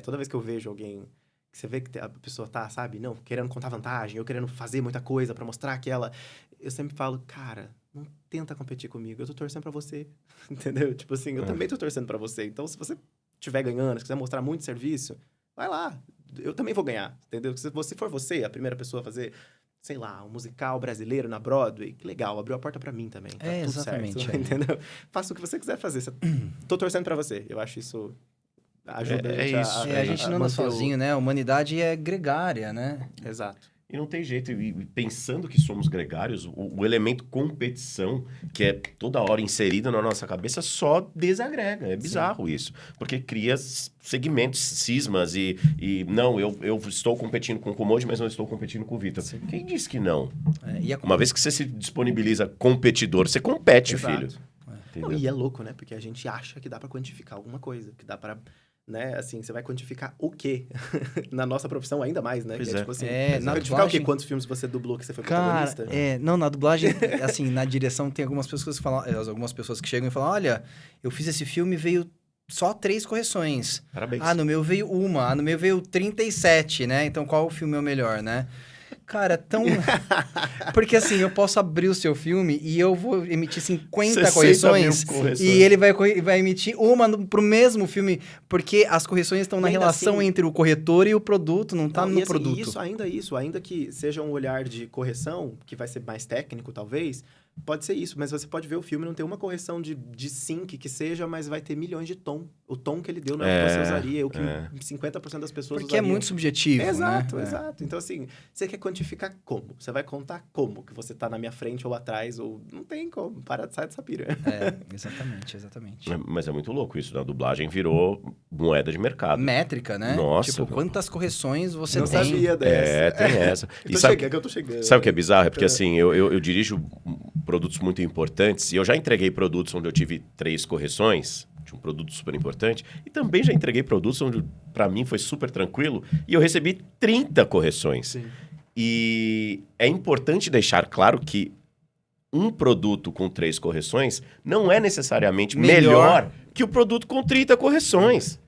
Toda vez que eu vejo alguém, que você vê que a pessoa tá, sabe, não, querendo contar vantagem, ou querendo fazer muita coisa pra mostrar que ela... Eu sempre falo, cara, não tenta competir comigo, eu tô torcendo pra você, entendeu? Tipo assim, eu também tô torcendo pra você, então se você estiver ganhando, se quiser mostrar muito serviço, vai lá, eu também vou ganhar, entendeu? Se você for você, a primeira pessoa a fazer, sei lá, um musical brasileiro na Broadway, que legal, abriu a porta pra mim também, tá tudo exatamente. certo, entendeu? Faça o que você quiser fazer, tô torcendo pra você, eu acho isso... Ajuda É a gente isso. A gente não anda manter sozinho, né? A humanidade é gregária, né? Exato. E não tem jeito. E pensando que somos gregários, o elemento competição, que é toda hora inserido na nossa cabeça, só desagrega. É bizarro isso. Porque cria segmentos, cismas e não, eu estou competindo com o Commode, mas não estou competindo com o Vitor. Quem disse que não? Uma vez que você se disponibiliza competidor, você compete, Exato. filho. Não, e é louco, né? Porque a gente acha que dá pra quantificar alguma coisa, que dá pra, né, assim, você vai quantificar o quê? Na nossa profissão ainda mais, né? Pois que é. tipo assim, Na quantificar o quê? dublagem... Quantos filmes você dublou que você foi Cara, protagonista? não, na dublagem, assim, na direção tem algumas pessoas que falam, algumas pessoas que chegam e falam, olha, eu fiz esse filme e veio só 3 correções. Parabéns. Ah, no meu veio uma, no meu veio 37, né? Então qual o filme é o melhor, né? Cara, tão... Porque assim, eu posso abrir o seu filme e eu vou emitir 50 60 correções, mil correções. e ele vai emitir uma pro mesmo filme, porque as correções estão na ainda relação assim- entre o corretor e o produto, não tá Não, no e assim, produto. ainda que seja um olhar de correção, que vai ser mais técnico, talvez, pode ser isso, mas você pode ver o filme e não ter uma correção de sync que seja, mas vai ter milhões de tom. O tom que ele deu não é o que você usaria, o que 50% das pessoas Porque é usariam. muito subjetivo, Exato, né? exato. Então, assim, você quer quantificar como? Você vai contar como que você tá na minha frente ou atrás, ou... Não tem como. Sai dessa pira. Exatamente. Mas é muito louco isso, né? A dublagem virou moeda de mercado. Métrica, né? Nossa. Tipo, quantas correções você Não tem? sabia dessa. Tem essa. Eu tô chegando, eu tô chegando. Sabe o que é bizarro? É porque assim, eu dirijo produtos muito importantes e eu já entreguei produtos onde eu tive 3 correções, de um produto super importante, e também já entreguei produtos onde pra mim foi super tranquilo e eu recebi 30 correções. Sim. E é importante deixar claro que um produto com 3 correções não é necessariamente melhor que o produto com 30 correções.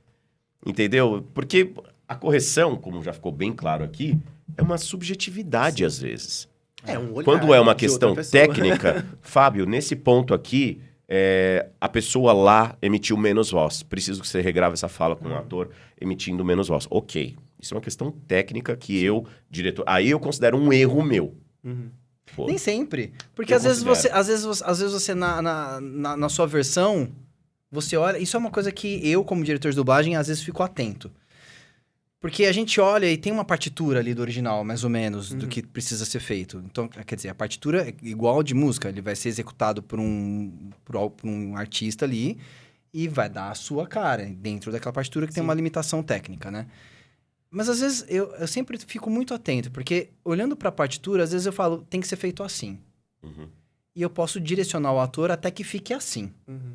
Entendeu? Porque a correção, como já ficou bem claro aqui, é uma subjetividade às vezes. É um olhar Quando é uma de outra questão pessoa. técnica, Fábio, nesse ponto aqui, a pessoa lá emitiu menos voz. Preciso que você regrave essa fala com o ator emitindo menos voz. Ok. Isso é uma questão técnica que eu, diretor... Aí eu considero um erro meu. Uhum. Pô, Nem sempre. Porque Eu às vezes considero. você na sua versão, você olha... Isso é uma coisa que eu, como diretor de dublagem, às vezes fico atento. Porque a gente olha e tem uma partitura ali do original, mais ou menos, do que precisa ser feito. Então, quer dizer, a partitura é igual de música. Ele vai ser executado por um artista ali e vai dar a sua cara dentro daquela partitura que tem uma limitação técnica, né? Mas às vezes eu sempre fico muito atento, porque olhando pra partitura, às vezes eu falo, tem que ser feito assim. Uhum. E eu posso direcionar o ator até que fique assim. Uhum.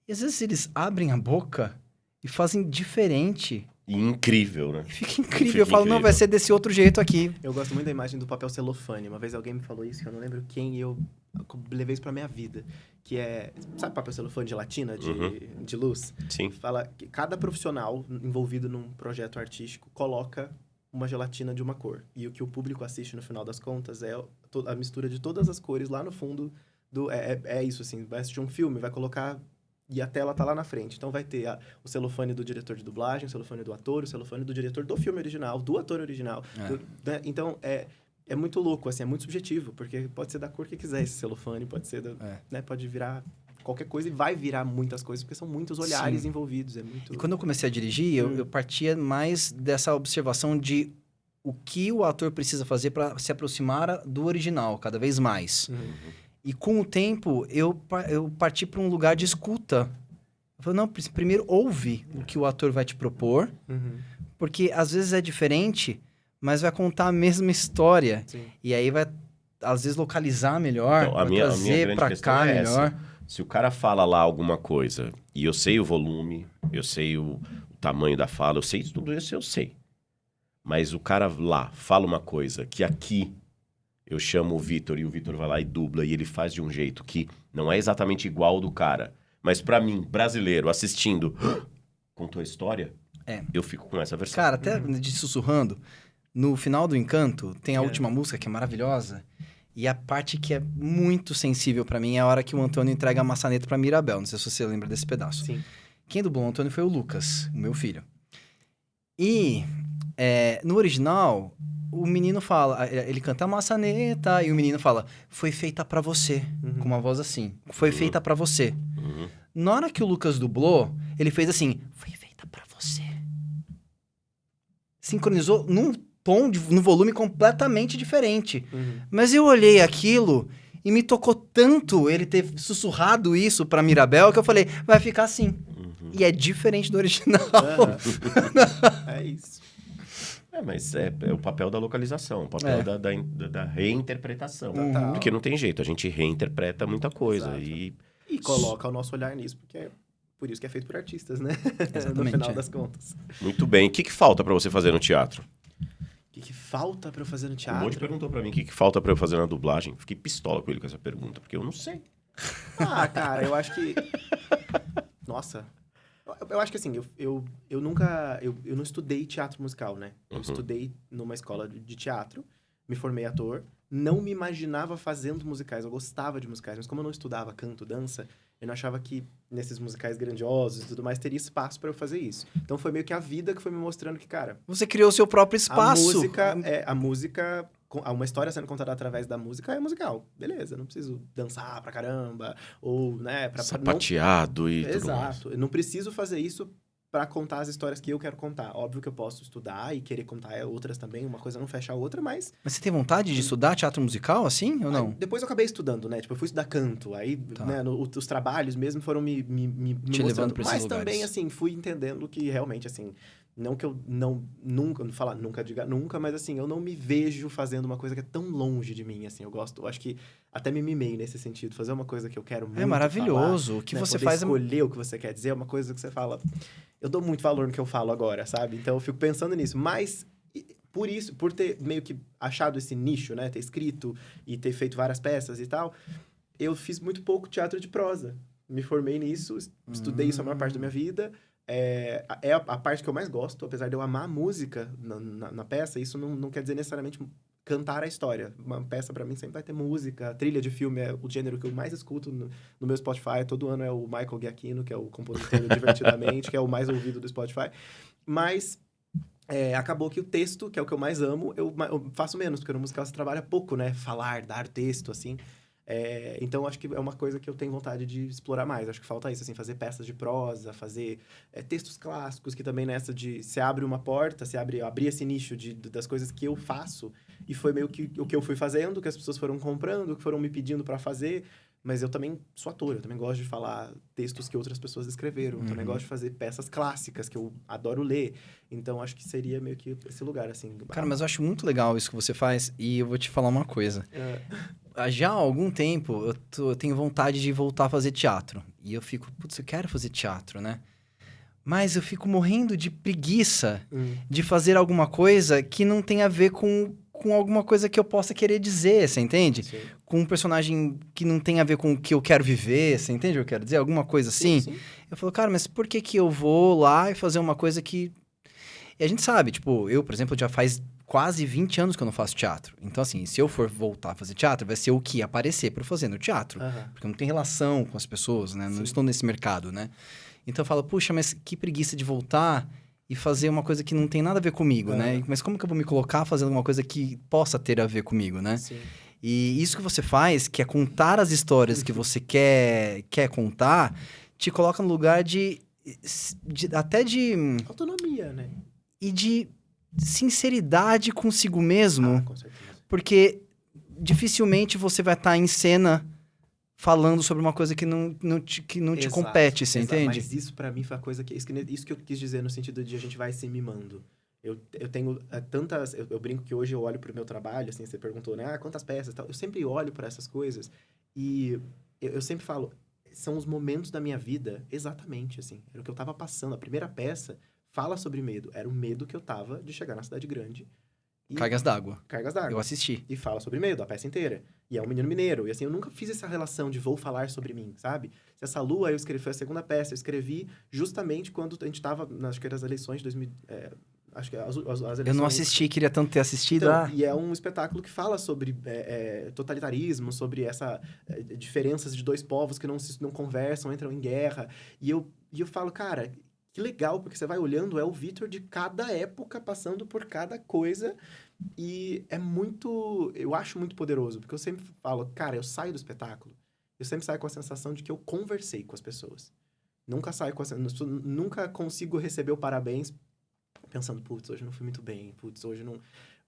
E às vezes eles abrem a boca e fazem diferente. E incrível, né? E fica incrível. Fica Eu falo, não, incrível. vai ser desse outro jeito aqui. Eu gosto muito da imagem do papel celofane. Uma vez alguém me falou isso, que eu não lembro quem, e eu levei isso pra minha vida. Que é... Sabe papel celofane de gelatina, de luz? Sim. Fala que cada profissional envolvido num projeto artístico coloca uma gelatina de uma cor. E o que o público assiste no final das contas é a mistura de todas as cores lá no fundo. É isso, assim. Vai assistir um filme, vai colocar... E a tela tá lá na frente. Então vai ter o celofane do diretor de dublagem, o celofane do ator, o celofane do diretor do filme original, do ator original. Né? Então, é muito louco, assim, é muito subjetivo, porque pode ser da cor que quiser esse celofane, pode ser, né, pode virar qualquer coisa e vai virar muitas coisas, porque são muitos olhares envolvidos, é muito... E quando eu comecei a dirigir, eu partia mais dessa observação de o que o ator precisa fazer para se aproximar do original, cada vez mais. E com o tempo, eu parti para um lugar de escuta. Eu falei, não, primeiro ouve o que o ator vai te propor, porque às vezes é diferente, mas vai contar a mesma história. Sim. E aí vai, às vezes, localizar melhor, Então, vai a minha trazer grande para questão cá é melhor. essa. Se o cara fala lá alguma coisa, e eu sei o volume, eu sei o tamanho da fala, eu sei tudo isso, eu sei. Mas o cara lá fala uma coisa que aqui eu chamo o Vitor e o Vitor vai lá e dubla e ele faz de um jeito que não é exatamente igual ao do cara. Mas pra mim, brasileiro, assistindo, contou a história, eu fico com essa versão. Cara, até de sussurrando, no final do Encanto, tem a última música que é maravilhosa. E a parte que é muito sensível pra mim é a hora que o Antônio entrega a maçaneta pra Mirabel. Não sei se você lembra desse pedaço. Sim. Quem dublou o Antônio foi o Lucas, o meu filho. E no original, o menino fala... Ele canta a maçaneta e o menino fala... Foi feita pra você. Com uma voz assim. Foi feita pra você. Na hora que o Lucas dublou, ele fez assim... Foi feita pra você. Sincronizou num tom, no volume completamente diferente. Uhum. Mas eu olhei aquilo e me tocou tanto ele ter sussurrado isso pra Mirabel que eu falei, vai ficar assim. E é diferente do original. Aham. É isso. Mas é o papel da localização, o papel da reinterpretação. Total. Porque não tem jeito, a gente reinterpreta muita coisa. Exato. E E coloca o nosso olhar nisso, porque é por isso que é feito por artistas, né? Exatamente, No final é. das contas. muito bem. O que falta pra você fazer no teatro? O que falta pra eu fazer no Um teatro? monte perguntou pra mim o que falta pra eu fazer na dublagem. Fiquei pistola com ele com essa pergunta, porque eu não sei. Ah, cara, eu acho que... Nossa. Eu acho que assim, eu nunca... Eu não estudei teatro musical, né? Eu estudei numa escola de teatro, me formei ator, não me imaginava fazendo musicais. Eu gostava de musicais, mas como eu não estudava canto, dança, eu não achava que nesses musicais grandiosos e tudo mais teria espaço pra eu fazer isso. Então foi meio que a vida que foi me mostrando que, cara, Você criou o seu próprio espaço. a música, uma história sendo contada através da música é musical. Beleza, não preciso dançar pra caramba, ou, né, pra não... Sapateado e tudo mais. Exato. Eu não preciso fazer isso pra contar as histórias que eu quero contar. Óbvio que eu posso estudar e querer contar outras também, uma coisa não fecha a outra, mas... Mas você tem vontade de estudar teatro musical, assim, ou não? Aí, depois eu acabei estudando, né? Tipo, eu fui estudar canto, aí, Tá. né, os trabalhos mesmo foram me Te mostrando. levando pra esses Mas lugares. também, assim, fui entendendo que realmente, assim... Não que eu nunca, não falar nunca, diga nunca, mas assim, eu não me vejo fazendo uma coisa que é tão longe de mim, assim. Eu acho que até me mimei nesse sentido. Fazer uma coisa que eu quero muito É maravilhoso. O que falar, você poder faz escolher o que você quer dizer, é uma coisa que você fala... Eu dou muito valor no que eu falo agora, sabe? Então eu fico pensando nisso. Mas, por isso, por ter meio que achado esse nicho, né? Ter escrito e ter feito várias peças e tal, eu fiz muito pouco teatro de prosa. Me formei nisso, estudei isso a maior parte da minha vida. É a parte que eu mais gosto, apesar de eu amar a música na peça, isso não quer dizer necessariamente cantar a história. Uma peça, pra mim, sempre vai ter música. Trilha de filme é o gênero que eu mais escuto no meu Spotify. Todo ano é o Michael Giacchino, que é o compositor do Divertidamente, que é o mais ouvido do Spotify. Mas acabou que o texto, que é o que eu mais amo, eu faço menos, porque no musical você trabalha pouco, né? Falar, dar texto, assim. Então, acho que é uma coisa que eu tenho vontade de explorar mais. Acho que falta isso, assim, fazer peças de prosa, fazer textos clássicos, que também nessa de... Você abre uma porta, eu abri esse nicho das coisas que eu faço, e foi meio que o que eu fui fazendo, que as pessoas foram comprando, que foram me pedindo pra fazer, mas eu também sou ator, eu também gosto de falar textos que outras pessoas escreveram, eu também gosto de fazer peças clássicas, que eu adoro ler. Então, acho que seria meio que esse lugar, assim. Cara, mas eu acho muito legal isso que você faz e eu vou te falar uma coisa. Já há algum tempo eu tenho vontade de voltar a fazer teatro. E eu fico, putz, eu quero fazer teatro, né? Mas eu fico morrendo de preguiça de fazer alguma coisa que não tem a ver com alguma coisa que eu possa querer dizer, você entende? Sim. Com um personagem que não tem a ver com o que eu quero viver, você entende o que eu quero dizer? Alguma coisa assim. Sim. Eu falo, cara, mas por que eu vou lá e fazer uma coisa que... E a gente sabe, tipo, eu, por exemplo, já faz quase 20 anos que eu não faço teatro. Então, assim, se eu for voltar a fazer teatro, vai ser o que aparecer pra eu fazer no teatro. Porque eu não tenho relação com as pessoas, né? Não Sim. estou nesse mercado, né? Então eu falo, puxa, mas que preguiça de voltar e fazer uma coisa que não tem nada a ver comigo, né? Mas como que eu vou me colocar fazendo uma coisa que possa ter a ver comigo, né? Sim. E isso que você faz, que é contar as histórias que você quer contar, te coloca no lugar até de... Autonomia, né? E de sinceridade consigo mesmo. Com certeza. Porque dificilmente você vai estar em cena falando sobre uma coisa que não te Exato, compete, você exato. entende? Mas isso pra mim foi a coisa que... Isso que eu quis dizer no sentido de a gente vai se mimando. Eu tenho tantas... Eu brinco que hoje eu olho pro meu trabalho, assim, você perguntou, né? Quantas peças e tal. Eu sempre olho pra essas coisas e eu sempre falo, são os momentos da minha vida, exatamente, assim. Era o que eu tava passando. A primeira peça fala sobre medo. Era o medo que eu tava de chegar na cidade grande. Cargas d'água. Cargas d'água. Eu assisti. E fala sobre medo, a peça inteira. E é um menino mineiro. E assim, eu nunca fiz essa relação de vou falar sobre mim, sabe? Se essa lua, eu escrevi, foi a segunda peça, eu escrevi justamente quando a gente tava, acho que era as eleições de 2000... acho que as eleições... Eu não assisti, queria tanto ter assistido. Então, e é um espetáculo que fala sobre totalitarismo, sobre essa diferenças de dois povos que não conversam, entram em guerra. E eu falo, cara... Que legal, porque você vai olhando, é o Vitor de cada época, passando por cada coisa. E é muito... Eu acho muito poderoso, porque eu sempre falo, cara, eu saio do espetáculo, eu sempre saio com a sensação de que eu conversei com as pessoas. Nunca saio com nunca consigo receber o parabéns pensando, putz, hoje não fui muito bem, putz, hoje não...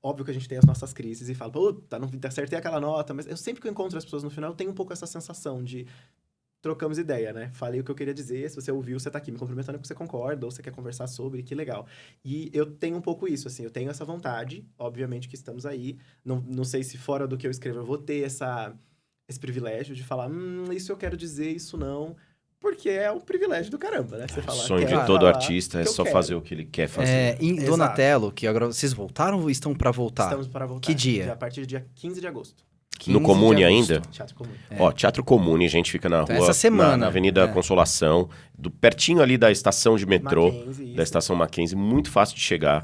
óbvio que a gente tem as nossas crises e fala, puta, não acertei aquela nota, mas eu sempre que eu encontro as pessoas no final, eu tenho um pouco essa sensação de trocamos ideia, né? Falei o que eu queria dizer, se você ouviu, você tá aqui me cumprimentando porque você concorda, ou você quer conversar sobre, que legal. E eu tenho um pouco isso, assim, eu tenho essa vontade, obviamente que estamos aí, não sei se fora do que eu escrevo eu vou ter esse privilégio de falar, isso eu quero dizer, isso não, porque é um privilégio do caramba, né? Você O falar, sonho de quero todo falar artista o é que eu só quero. fazer o que ele quer fazer. Em Exato. Donatello, que agora vocês voltaram ou estão pra voltar? Estamos para voltar. Que dia? A partir do dia 15 de agosto. 15 No de Comune agosto. ainda? Teatro Comum. Ó, Teatro Comune, a gente fica na Então, rua, essa semana. na Avenida Consolação, pertinho ali da estação de metrô, Mackenzie, da isso. estação Mackenzie, muito fácil de chegar.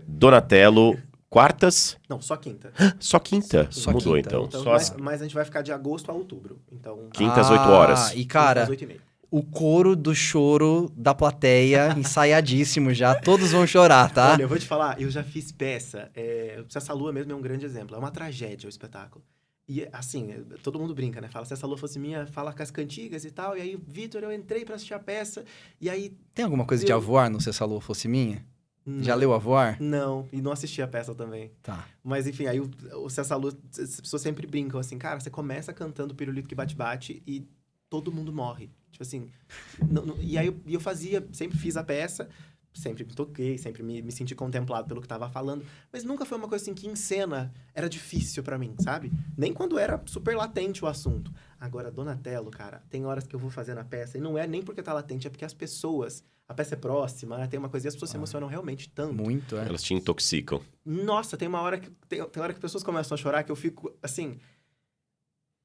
Donatello, quartas, Não, só quinta. só quinta. Só Mudou quinta. então. Então, Só mas a gente vai ficar de agosto a outubro. Então, Quinta às 8 horas. E cara, às 8h30. o coro do choro da plateia, ensaiadíssimo já, todos vão chorar, tá? Olha, eu vou te falar, eu já fiz peça. Essa Lua mesmo é um grande exemplo. É uma tragédia o espetáculo. E, assim, todo mundo brinca, né? Fala, se essa lua fosse minha, fala com as cantigas e tal. E aí, Vitor, eu entrei pra assistir a peça. E aí... Tem alguma coisa de Eu- Avoar no Se Essa Lua Fosse Minha? Já não- leu Avoar? Não, e não assisti a peça também. Tá. Mas, enfim, aí o Se Essa Lua... As pessoas sempre brincam assim, cara, você começa cantando Pirulito que Bate-Bate e todo mundo morre. Tipo assim... e aí eu fazia, sempre fiz a peça... Sempre me toquei, sempre me senti contemplado pelo que tava falando. Mas nunca foi uma coisa assim que em cena era difícil pra mim, sabe? Nem quando era super latente o assunto. Agora, Donatello, cara, tem horas que eu vou fazer na peça e não é nem porque tá latente, é porque as pessoas... A peça é próxima, né? Tem uma coisa e as pessoas se emocionam realmente tanto. Muito, é. Elas te intoxicam. Nossa, tem uma hora que... Tem hora que pessoas começam a chorar que eu fico, assim...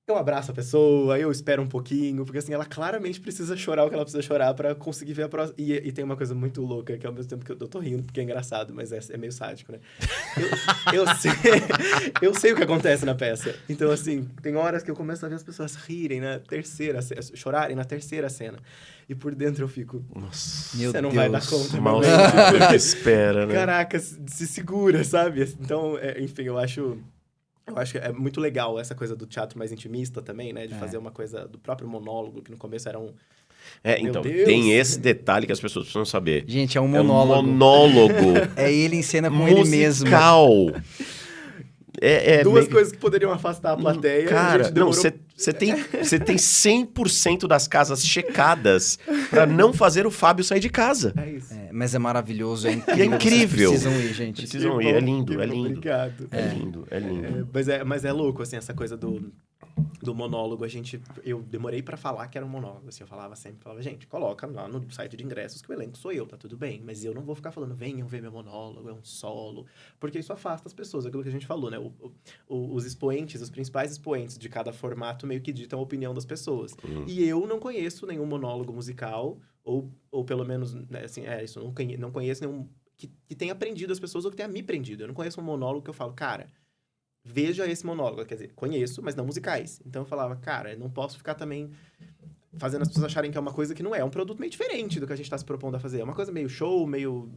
Eu abraço a pessoa, eu espero um pouquinho, porque assim, ela claramente precisa chorar o que ela precisa chorar pra conseguir ver a próxima. E tem uma coisa muito louca, que ao mesmo tempo que eu tô rindo, porque é engraçado, mas é meio sádico, né? Eu sei o que acontece na peça. Então, assim, tem horas que eu começo a ver as pessoas rirem na terceira, chorarem na terceira cena. E por dentro eu fico, Nossa. Meu você não Deus. vai dar conta, Mal meu sabe bem. o que espera, né? Caraca, se segura, sabe? Então, enfim, eu acho que é muito legal essa coisa do teatro mais intimista também, né? De fazer uma coisa do próprio monólogo, que no começo era um... Meu Então, Deus. tem esse detalhe que as pessoas precisam saber. Gente, é um É um monólogo. monólogo É ele em cena com ele mesmo. musical. Duas meio- coisas que poderiam afastar a plateia. a Cara, gente não, demorou... você tem 100% das casas checadas pra não fazer o Fábio sair de casa. É isso. Mas é maravilhoso, é incrível. incrível. Vocês precisam ir, gente. Precisam Que ir, é bom, lindo, que é bom, lindo. Obrigado. É lindo, é lindo. Mas é louco, assim, essa coisa do monólogo. Eu demorei pra falar que era um monólogo, assim. Eu falava, gente, coloca lá no site de ingressos que o elenco sou eu, tá tudo bem. Mas eu não vou ficar falando, venham ver meu monólogo, é um solo. Porque isso afasta as pessoas, aquilo que a gente falou, né? Os expoentes, os principais expoentes de cada formato meio que ditam a opinião das pessoas. E eu não conheço nenhum monólogo musical, ou pelo menos, né, assim, isso, não conheço nenhum que tenha prendido as pessoas ou que tenha me prendido. Eu não conheço um monólogo que eu falo, cara, veja esse monólogo. Quer dizer, conheço, mas não musicais. Então eu falava, cara, eu não posso ficar também fazendo as pessoas acharem que é uma coisa que não é. É um produto meio diferente do que a gente tá se propondo a fazer. É uma coisa meio show, meio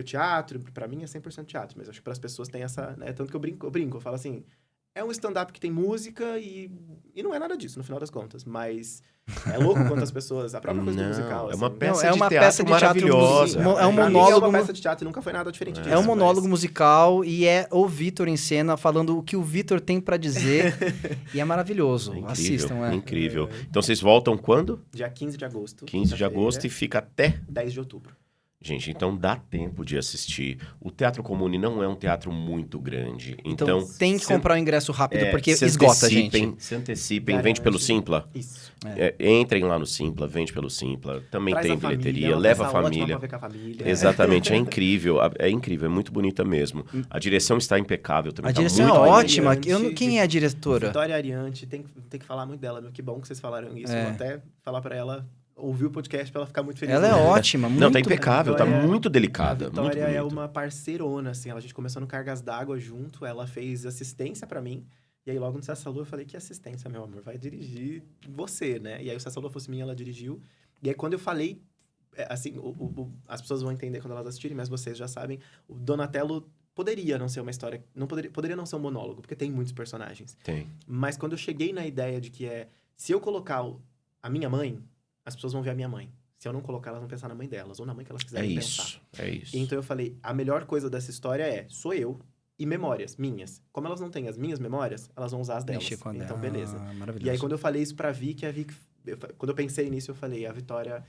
teatro. Pra mim é 100% teatro, mas acho que pras pessoas tem essa... Né? Tanto que eu brinco, eu falo assim... É um stand-up que tem música e não é nada disso, no final das contas. Mas é louco quantas pessoas... A própria coisa do musical, é uma assim. peça é de uma teatro peça de teatro maravilhosa. é um Pra mim, monólogo... é uma peça de teatro e nunca foi nada diferente disso. É um monólogo mas- musical e é o Vitor em cena falando o que o Vitor tem pra dizer. E é maravilhoso. É incrível, Assistam, é incrível. Então vocês voltam quando? Dia 15 de agosto. 15 de agosto e fica até... 10 de outubro. Gente, então dá tempo de assistir. O Teatro Comune não é um teatro muito grande. Então, tem que se- comprar o ingresso rápido, porque se esgota, antecipem, gente. Se antecipem, Garante. vende pelo Simpla. Isso. Entrem lá no Simpla, vende pelo Simpla. Também Traz tem a família, bilheteria, é uma leva a peça ótima família. pra ver com a família. Exatamente, é incrível. É incrível, é muito bonita mesmo. A direção está impecável também. A tá direção é muito ótima. Ariante, Quem é a diretora? Vitória Ariante, tem que falar muito dela, meu. Que bom que vocês falaram isso. É. Vou até falar pra ela, ouvir o podcast pra ela ficar muito feliz. Ela é ótima, muito... Não, tá impecável, tá Vitória- muito A delicada. Muito Vitória é bonito. uma parceirona, assim. A gente começou no Cargas d'Água junto, ela fez assistência pra mim. E aí, logo no Cessa Lua, eu falei, que assistência, meu amor? Vai dirigir você, né? E aí, o Cessa Lua fosse minha, ela dirigiu. E aí, quando eu falei, assim, as pessoas vão entender quando elas assistirem, mas vocês já sabem, o Donatello poderia não ser uma história... Poderia não ser um monólogo, porque tem muitos personagens. Tem. Mas quando eu cheguei na ideia de que se eu colocar a minha mãe, as pessoas vão ver a minha mãe, Se eu não colocar, elas vão pensar na mãe delas, ou na mãe que elas É quiserem pensar. isso, é isso. Então eu falei, a melhor coisa dessa história sou eu e memórias minhas. Como elas não têm as minhas memórias, elas vão usar as delas. Mexer com a Então, dela. beleza. Maravilhoso. E aí, quando eu falei isso pra Vicky, quando eu pensei nisso, eu falei, a Vitória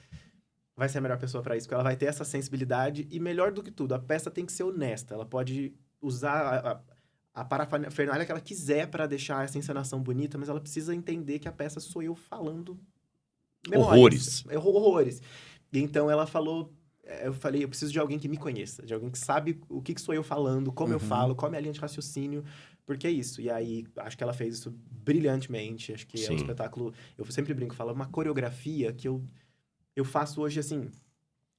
vai ser a melhor pessoa pra isso, porque ela vai ter essa sensibilidade e, melhor do que tudo, a peça tem que ser honesta. Ela pode usar a parafernália que ela quiser pra deixar essa encenação bonita, mas ela precisa entender que a peça sou eu falando memórias. Horrores. E então ela falou... Eu falei, eu preciso de alguém que me conheça, de alguém que sabe o que sou eu falando, como eu falo, qual é a minha linha de raciocínio, porque é isso. E aí, acho que ela fez isso brilhantemente, acho que é um Sim. espetáculo... Eu sempre brinco, falo, uma coreografia que eu faço hoje, assim,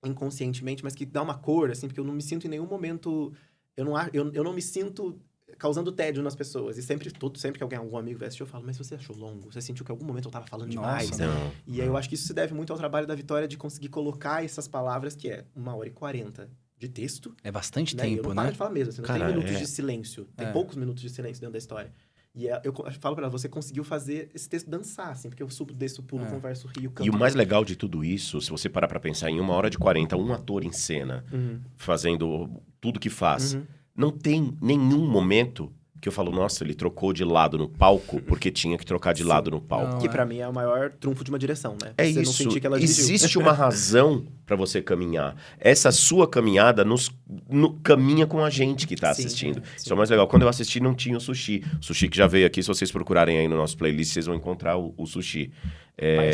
inconscientemente, mas que dá uma cor, assim, porque eu não me sinto em nenhum momento... Eu não me sinto causando tédio nas pessoas. E sempre que algum amigo vai assistir, eu falo, mas você achou longo? Você sentiu que em algum momento eu tava falando demais? Nossa, Não. E aí eu acho que isso se deve muito ao trabalho da Vitória de conseguir colocar essas palavras, que é 1h40 de texto. É bastante Né? E eu tempo, não né? paro de falar mesmo, você não Cara, tem minutos é. de silêncio. Tem É. poucos minutos de silêncio dentro da história. E eu falo pra ela, você conseguiu fazer esse texto dançar, assim, porque eu subo, desço, pulo, converso, rio, canto. E o mais legal de tudo isso, se você parar pra pensar em 1h40, um ator em cena, fazendo tudo que faz, não tem nenhum momento que eu falo, nossa, ele trocou de lado no palco porque tinha que trocar de lado no palco. Não, Que pra mim é o maior trunfo de uma direção, né? É Você não isso. sentir que ela dirigiu. Existe uma razão pra você caminhar. Essa sua caminhada caminha com a gente que tá Sim, assistindo. sim. Isso é o mais legal. Quando eu assisti, não tinha o sushi. O sushi que já veio aqui, se vocês procurarem aí no nosso playlist, vocês vão encontrar o sushi.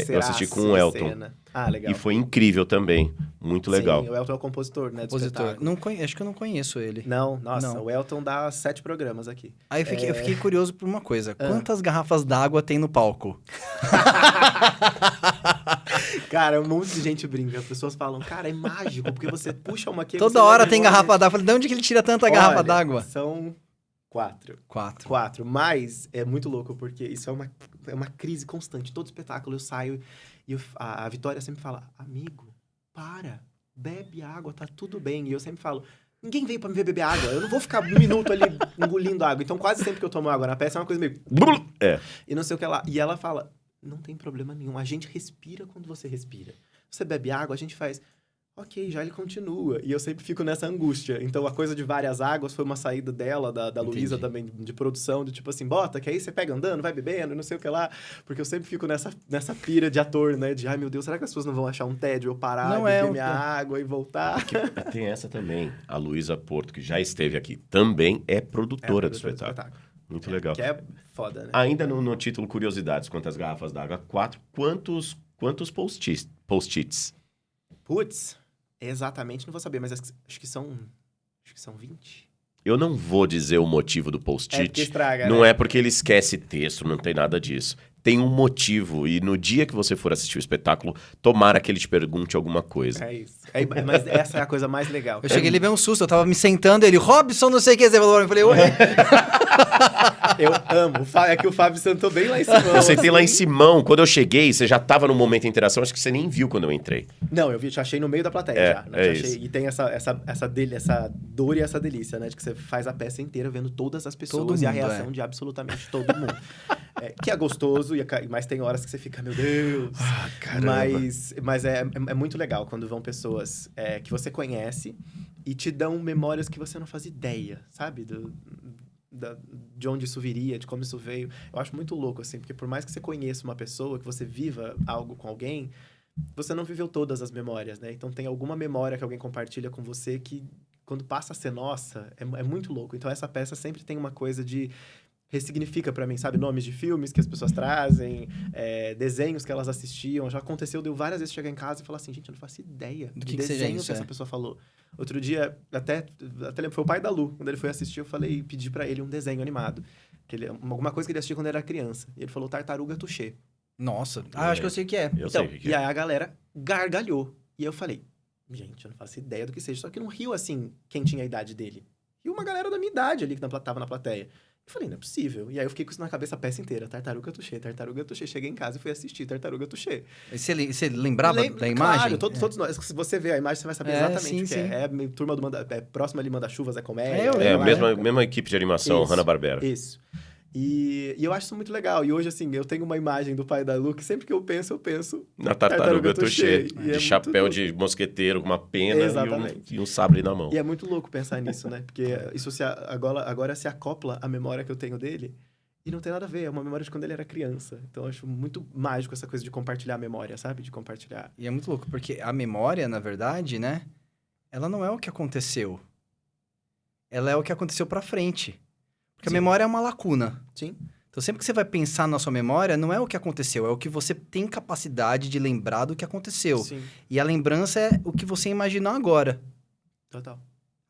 Eu assisti com o Elton. Cena. Ah, legal. E foi incrível também. Muito legal. Sim, o Elton é o compositor, né? Do Compositor. espetáculo. Não acho que eu não conheço ele. Não, nossa, Não. o Elton dá 7 programas aqui. Aí eu fiquei curioso por uma coisa. Quantas garrafas d'água tem no palco? Cara, um monte de gente brinca. As pessoas falam, cara, é mágico, porque você puxa uma aqui... Toda você hora leva tem embora. garrafa d'água. Falei, de onde que ele tira tanta garrafa Olha, d'água? São 4. 4. Mas é muito louco, porque isso é uma crise constante. Todo espetáculo eu saio e a Vitória sempre fala, amigo, para, bebe água, tá tudo bem. E eu sempre falo, ninguém veio pra me ver beber água. Eu não vou ficar um minuto ali engolindo água. Então, quase sempre que eu tomo água na peça é uma coisa meio... É. E não sei o que lá. E ela fala, não tem problema nenhum. A gente respira quando você respira. Você bebe água, a gente faz... Ok, já ele continua. E eu sempre fico nessa angústia. Então, a coisa de várias águas foi uma saída dela, da Luísa também, de produção, de tipo assim, bota, que aí você pega andando, vai bebendo, não sei o que lá. Porque eu sempre fico nessa pira de ator, né? De, ai meu Deus, será que as pessoas não vão achar um tédio eu parar, Não beber é minha água e voltar? Tem essa também. A Luísa Porto, que já esteve aqui, também é produtora do produtora espetáculo. Muito legal. Que é foda, né? Ainda no título Curiosidades, quantas garrafas d'água? 4. Quantos post-its? Putz, exatamente, não vou saber, mas acho que são 20. Eu não vou dizer o motivo do É porque post-it. estraga, Não né? é porque ele esquece texto, não tem nada disso. Tem um motivo. E no dia que você for assistir o espetáculo, tomara que ele te pergunte alguma coisa. É isso. Mas essa é a coisa mais legal. Eu cheguei ali e veio um susto. Eu tava me sentando, ele, Robson, não sei o que. Você falou, eu falei, ué. Eu amo. É que o Fábio sentou bem lá em cima. Eu sentei lá em Simão. Quando eu cheguei, você já tava no momento de interação. Acho que você nem viu quando eu entrei. Não, eu te achei no meio da plateia É, já. Né? é Te achei- isso. E tem essa dor e essa delícia, né? De que você faz a peça inteira vendo todas as pessoas Todo e a mundo, reação de absolutamente todo mundo. Que é gostoso, mas tem horas que você fica, meu Deus. Caramba. Mas é muito legal quando vão pessoas que você conhece e te dão memórias que você não faz ideia, sabe? De onde isso viria, de como isso veio. Eu acho muito louco, assim, porque por mais que você conheça uma pessoa, que você viva algo com alguém, você não viveu todas as memórias, né? Então tem alguma memória que alguém compartilha com você que, quando passa a ser nossa, é muito louco. Então essa peça sempre tem uma coisa de... ressignifica pra mim, sabe? Nomes de filmes que as pessoas trazem, desenhos que elas assistiam. Já aconteceu, deu várias vezes chegar em casa e falar assim, gente, eu não faço ideia Do de que seja desenho isso, que essa pessoa falou. Outro dia, até lembro, foi o pai da Lu. Quando ele foi assistir, eu falei, pedi pra ele um desenho animado. Alguma coisa que ele assistia quando ele era criança. E ele falou Tartaruga Touché. Nossa. Ah, acho que eu sei o que é. Eu Então, sei o que e é. aí a galera gargalhou. E eu falei, gente, eu não faço ideia do que seja. Só que não riu, assim, quem tinha a idade dele. E uma galera da minha idade ali que tava na plateia. Eu falei, não é possível. E aí eu fiquei com isso na cabeça a peça inteira. Tartaruga Touché, Tartaruga Touché. Cheguei em casa e fui assistir Tartaruga Touché. E Você lembrava da imagem? Claro, todos nós. Se você ver a imagem, você vai saber exatamente o que é. É turma do próxima ali, Manda-Chuvas, é comédia. Eu lembro. É, a mesma equipe de animação, Isso. Hanna-Barbera. Isso. E eu acho isso muito legal. E hoje, assim, eu tenho uma imagem do pai da Lu que sempre que eu penso Na tartaruga touché, E é de chapéu muito de mosqueteiro, com uma pena Exatamente. e um sabre na mão. E é muito louco pensar nisso, né? Porque isso agora se acopla à memória que eu tenho dele e não tem nada a ver. É uma memória de quando ele era criança. Então eu acho muito mágico essa coisa de compartilhar a memória, sabe? De compartilhar. E é muito louco, porque a memória, na verdade, né? Ela não é o que aconteceu. Ela é o que aconteceu pra frente. Porque Sim. a memória é uma lacuna. Sim. Então, sempre que você vai pensar na sua memória, não é o que aconteceu, é o que você tem capacidade de lembrar do que aconteceu. Sim. E a lembrança é o que você imaginou agora. Total.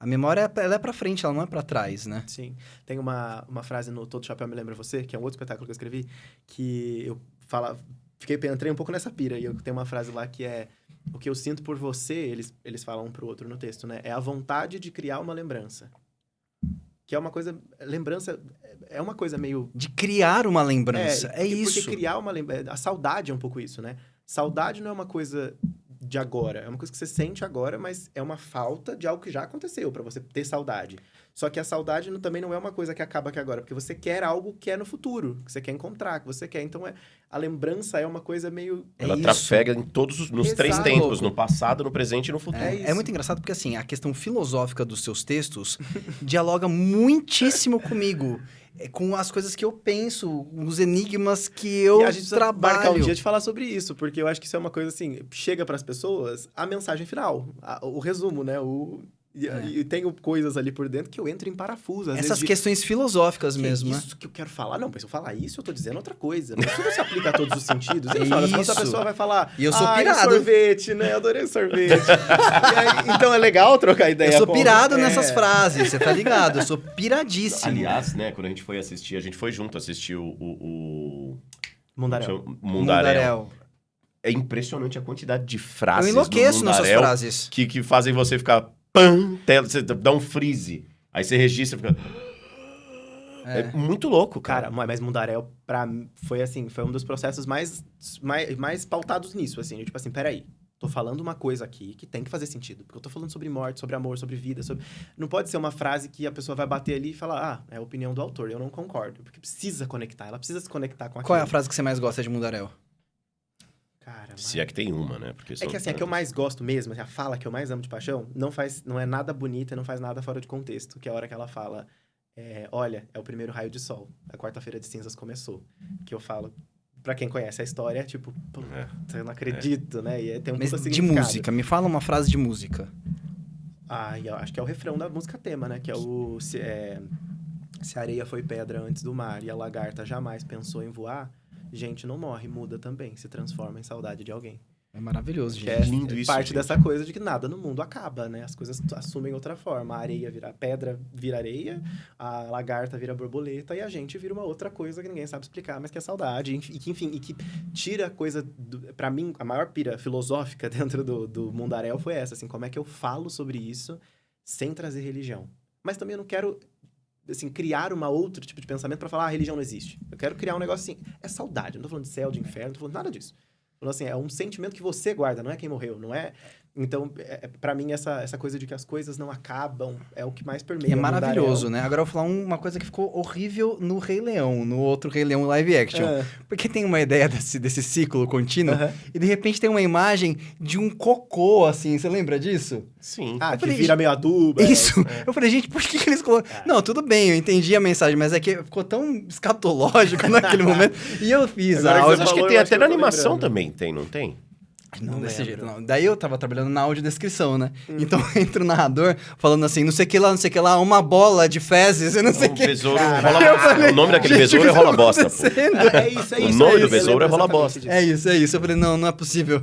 A memória, ela é pra frente, ela não é pra trás, né? Sim. Tem uma frase no Todo Chapéu Me Lembra Você, que é um outro espetáculo que eu escrevi, que eu entrei um pouco nessa pira, e eu tenho uma frase lá que é: o que eu sinto por você, eles falam um pro outro no texto, né? É a vontade de criar uma lembrança. Que é uma coisa... Lembrança é uma coisa meio... De criar uma lembrança, é isso. Porque criar uma lembrança... A saudade é um pouco isso, né? Saudade não é uma coisa de agora. É uma coisa que você sente agora, mas é uma falta de algo que já aconteceu pra você ter saudade. Só que a saudade também não é uma coisa que acaba aqui agora, porque você quer algo que é no futuro, que você quer encontrar, que você quer. Então, a lembrança é uma coisa meio... Ela isso. trafega nos três Exato. tempos, no passado, no presente e no futuro. É muito engraçado porque, assim, a questão filosófica dos seus textos dialoga muitíssimo comigo. Com as coisas que eu penso, os enigmas que eu E a gente precisa marcar um trabalho. dia de falar sobre isso, porque eu acho que isso é uma coisa assim, chega pras pessoas a mensagem final, o resumo, né? E tenho coisas ali por dentro que eu entro em parafuso. Às Essas vezes questões filosóficas que mesmo, é né? isso que eu quero falar. Não, mas se eu falar isso, eu tô dizendo outra coisa. Mas isso não se aplica a todos os sentidos. E no final das contas, a Isso. pessoa vai falar... E eu sou "Ai, pirado." sorvete, né? Adorei o sorvete. E aí, então é legal trocar ideia. Eu sou com- pirado nessas frases, você tá ligado? Eu sou piradíssimo. Aliás, né, quando a gente foi assistir, a gente foi junto assistir o Mundaréu. Mundaréu. É impressionante a quantidade de frases Eu enlouqueço no nessas Mundaréu frases. que fazem você ficar... Pam, você dá um freeze. Aí você registra e fica... É muito louco, Cara, cara. mas Mundaréu, pra mim, foi assim, foi um dos processos mais pautados nisso, assim. Tipo assim, peraí, tô falando uma coisa aqui que tem que fazer sentido. Porque eu tô falando sobre morte, sobre amor, sobre vida, sobre... Não pode ser uma frase que a pessoa vai bater ali e falar, é a opinião do autor, eu não concordo. Porque precisa conectar, ela precisa se conectar com aquilo. Qual é a frase que você mais gosta de Mundaréu? Cara, Se é que tem uma, né? Porque É são que assim, a que eu mais gosto mesmo, a fala que eu mais amo de paixão, não é nada bonita, não faz nada fora de contexto. Que é a hora que ela fala, olha, é o primeiro raio de sol, a quarta-feira de cinzas começou. Que eu falo, pra quem conhece a história, tipo, eu não acredito, né? E tem um Mas puta de significado. música, me fala uma frase de música. E eu acho que é o refrão da música tema, né? Que é o... Se a areia foi pedra antes do mar e a lagarta jamais pensou em voar, gente não morre, muda também, se transforma em saudade de alguém. É maravilhoso, Que gente. é lindo isso, parte gente. dessa coisa de que nada no mundo acaba, né? As coisas assumem outra forma. A areia vira pedra, vira areia, a lagarta vira borboleta e a gente vira uma outra coisa que ninguém sabe explicar, mas que é saudade. E que tira a coisa... Pra mim, a maior pira filosófica dentro do Mundaréu foi essa, assim, como é que eu falo sobre isso sem trazer religião. Mas também eu não quero... assim, criar outro tipo de pensamento pra falar, a religião não existe. Eu quero criar um negócio assim, é saudade. Eu não tô falando de céu, de inferno, não tô falando nada disso. Falando assim, é um sentimento que você guarda, não é quem morreu, não é... Então, pra mim, essa coisa de que as coisas não acabam é o que mais permeia. É o maravilhoso, Mundaréu. né? Agora eu vou falar uma coisa que ficou horrível no Rei Leão, no outro Rei Leão live action. Porque tem uma ideia desse ciclo contínuo, e de repente tem uma imagem de um cocô, assim, você lembra disso? Sim. Que falei, vira meio adubo. Isso! Eu falei, gente, por que eles colocaram... Não, tudo bem, eu entendi a mensagem, mas é que ficou tão escatológico naquele momento. E eu fiz Agora a que Mas você acho que falou, tem eu acho até que na eu tô animação lembrando. também, não tem? Não, desse lembro. jeito, não. Daí eu tava trabalhando na audiodescrição, né? Então entra o narrador falando assim, não sei o que lá, uma bola de fezes e não sei o O que. besouro Caraca. rola... O nome daquele Gente, besouro o é que rola tá bosta, pô. acontecendo? É isso, é O isso. nome é do isso, besouro eu é rola lembro bosta. exatamente disso. É isso. Eu falei, não é possível.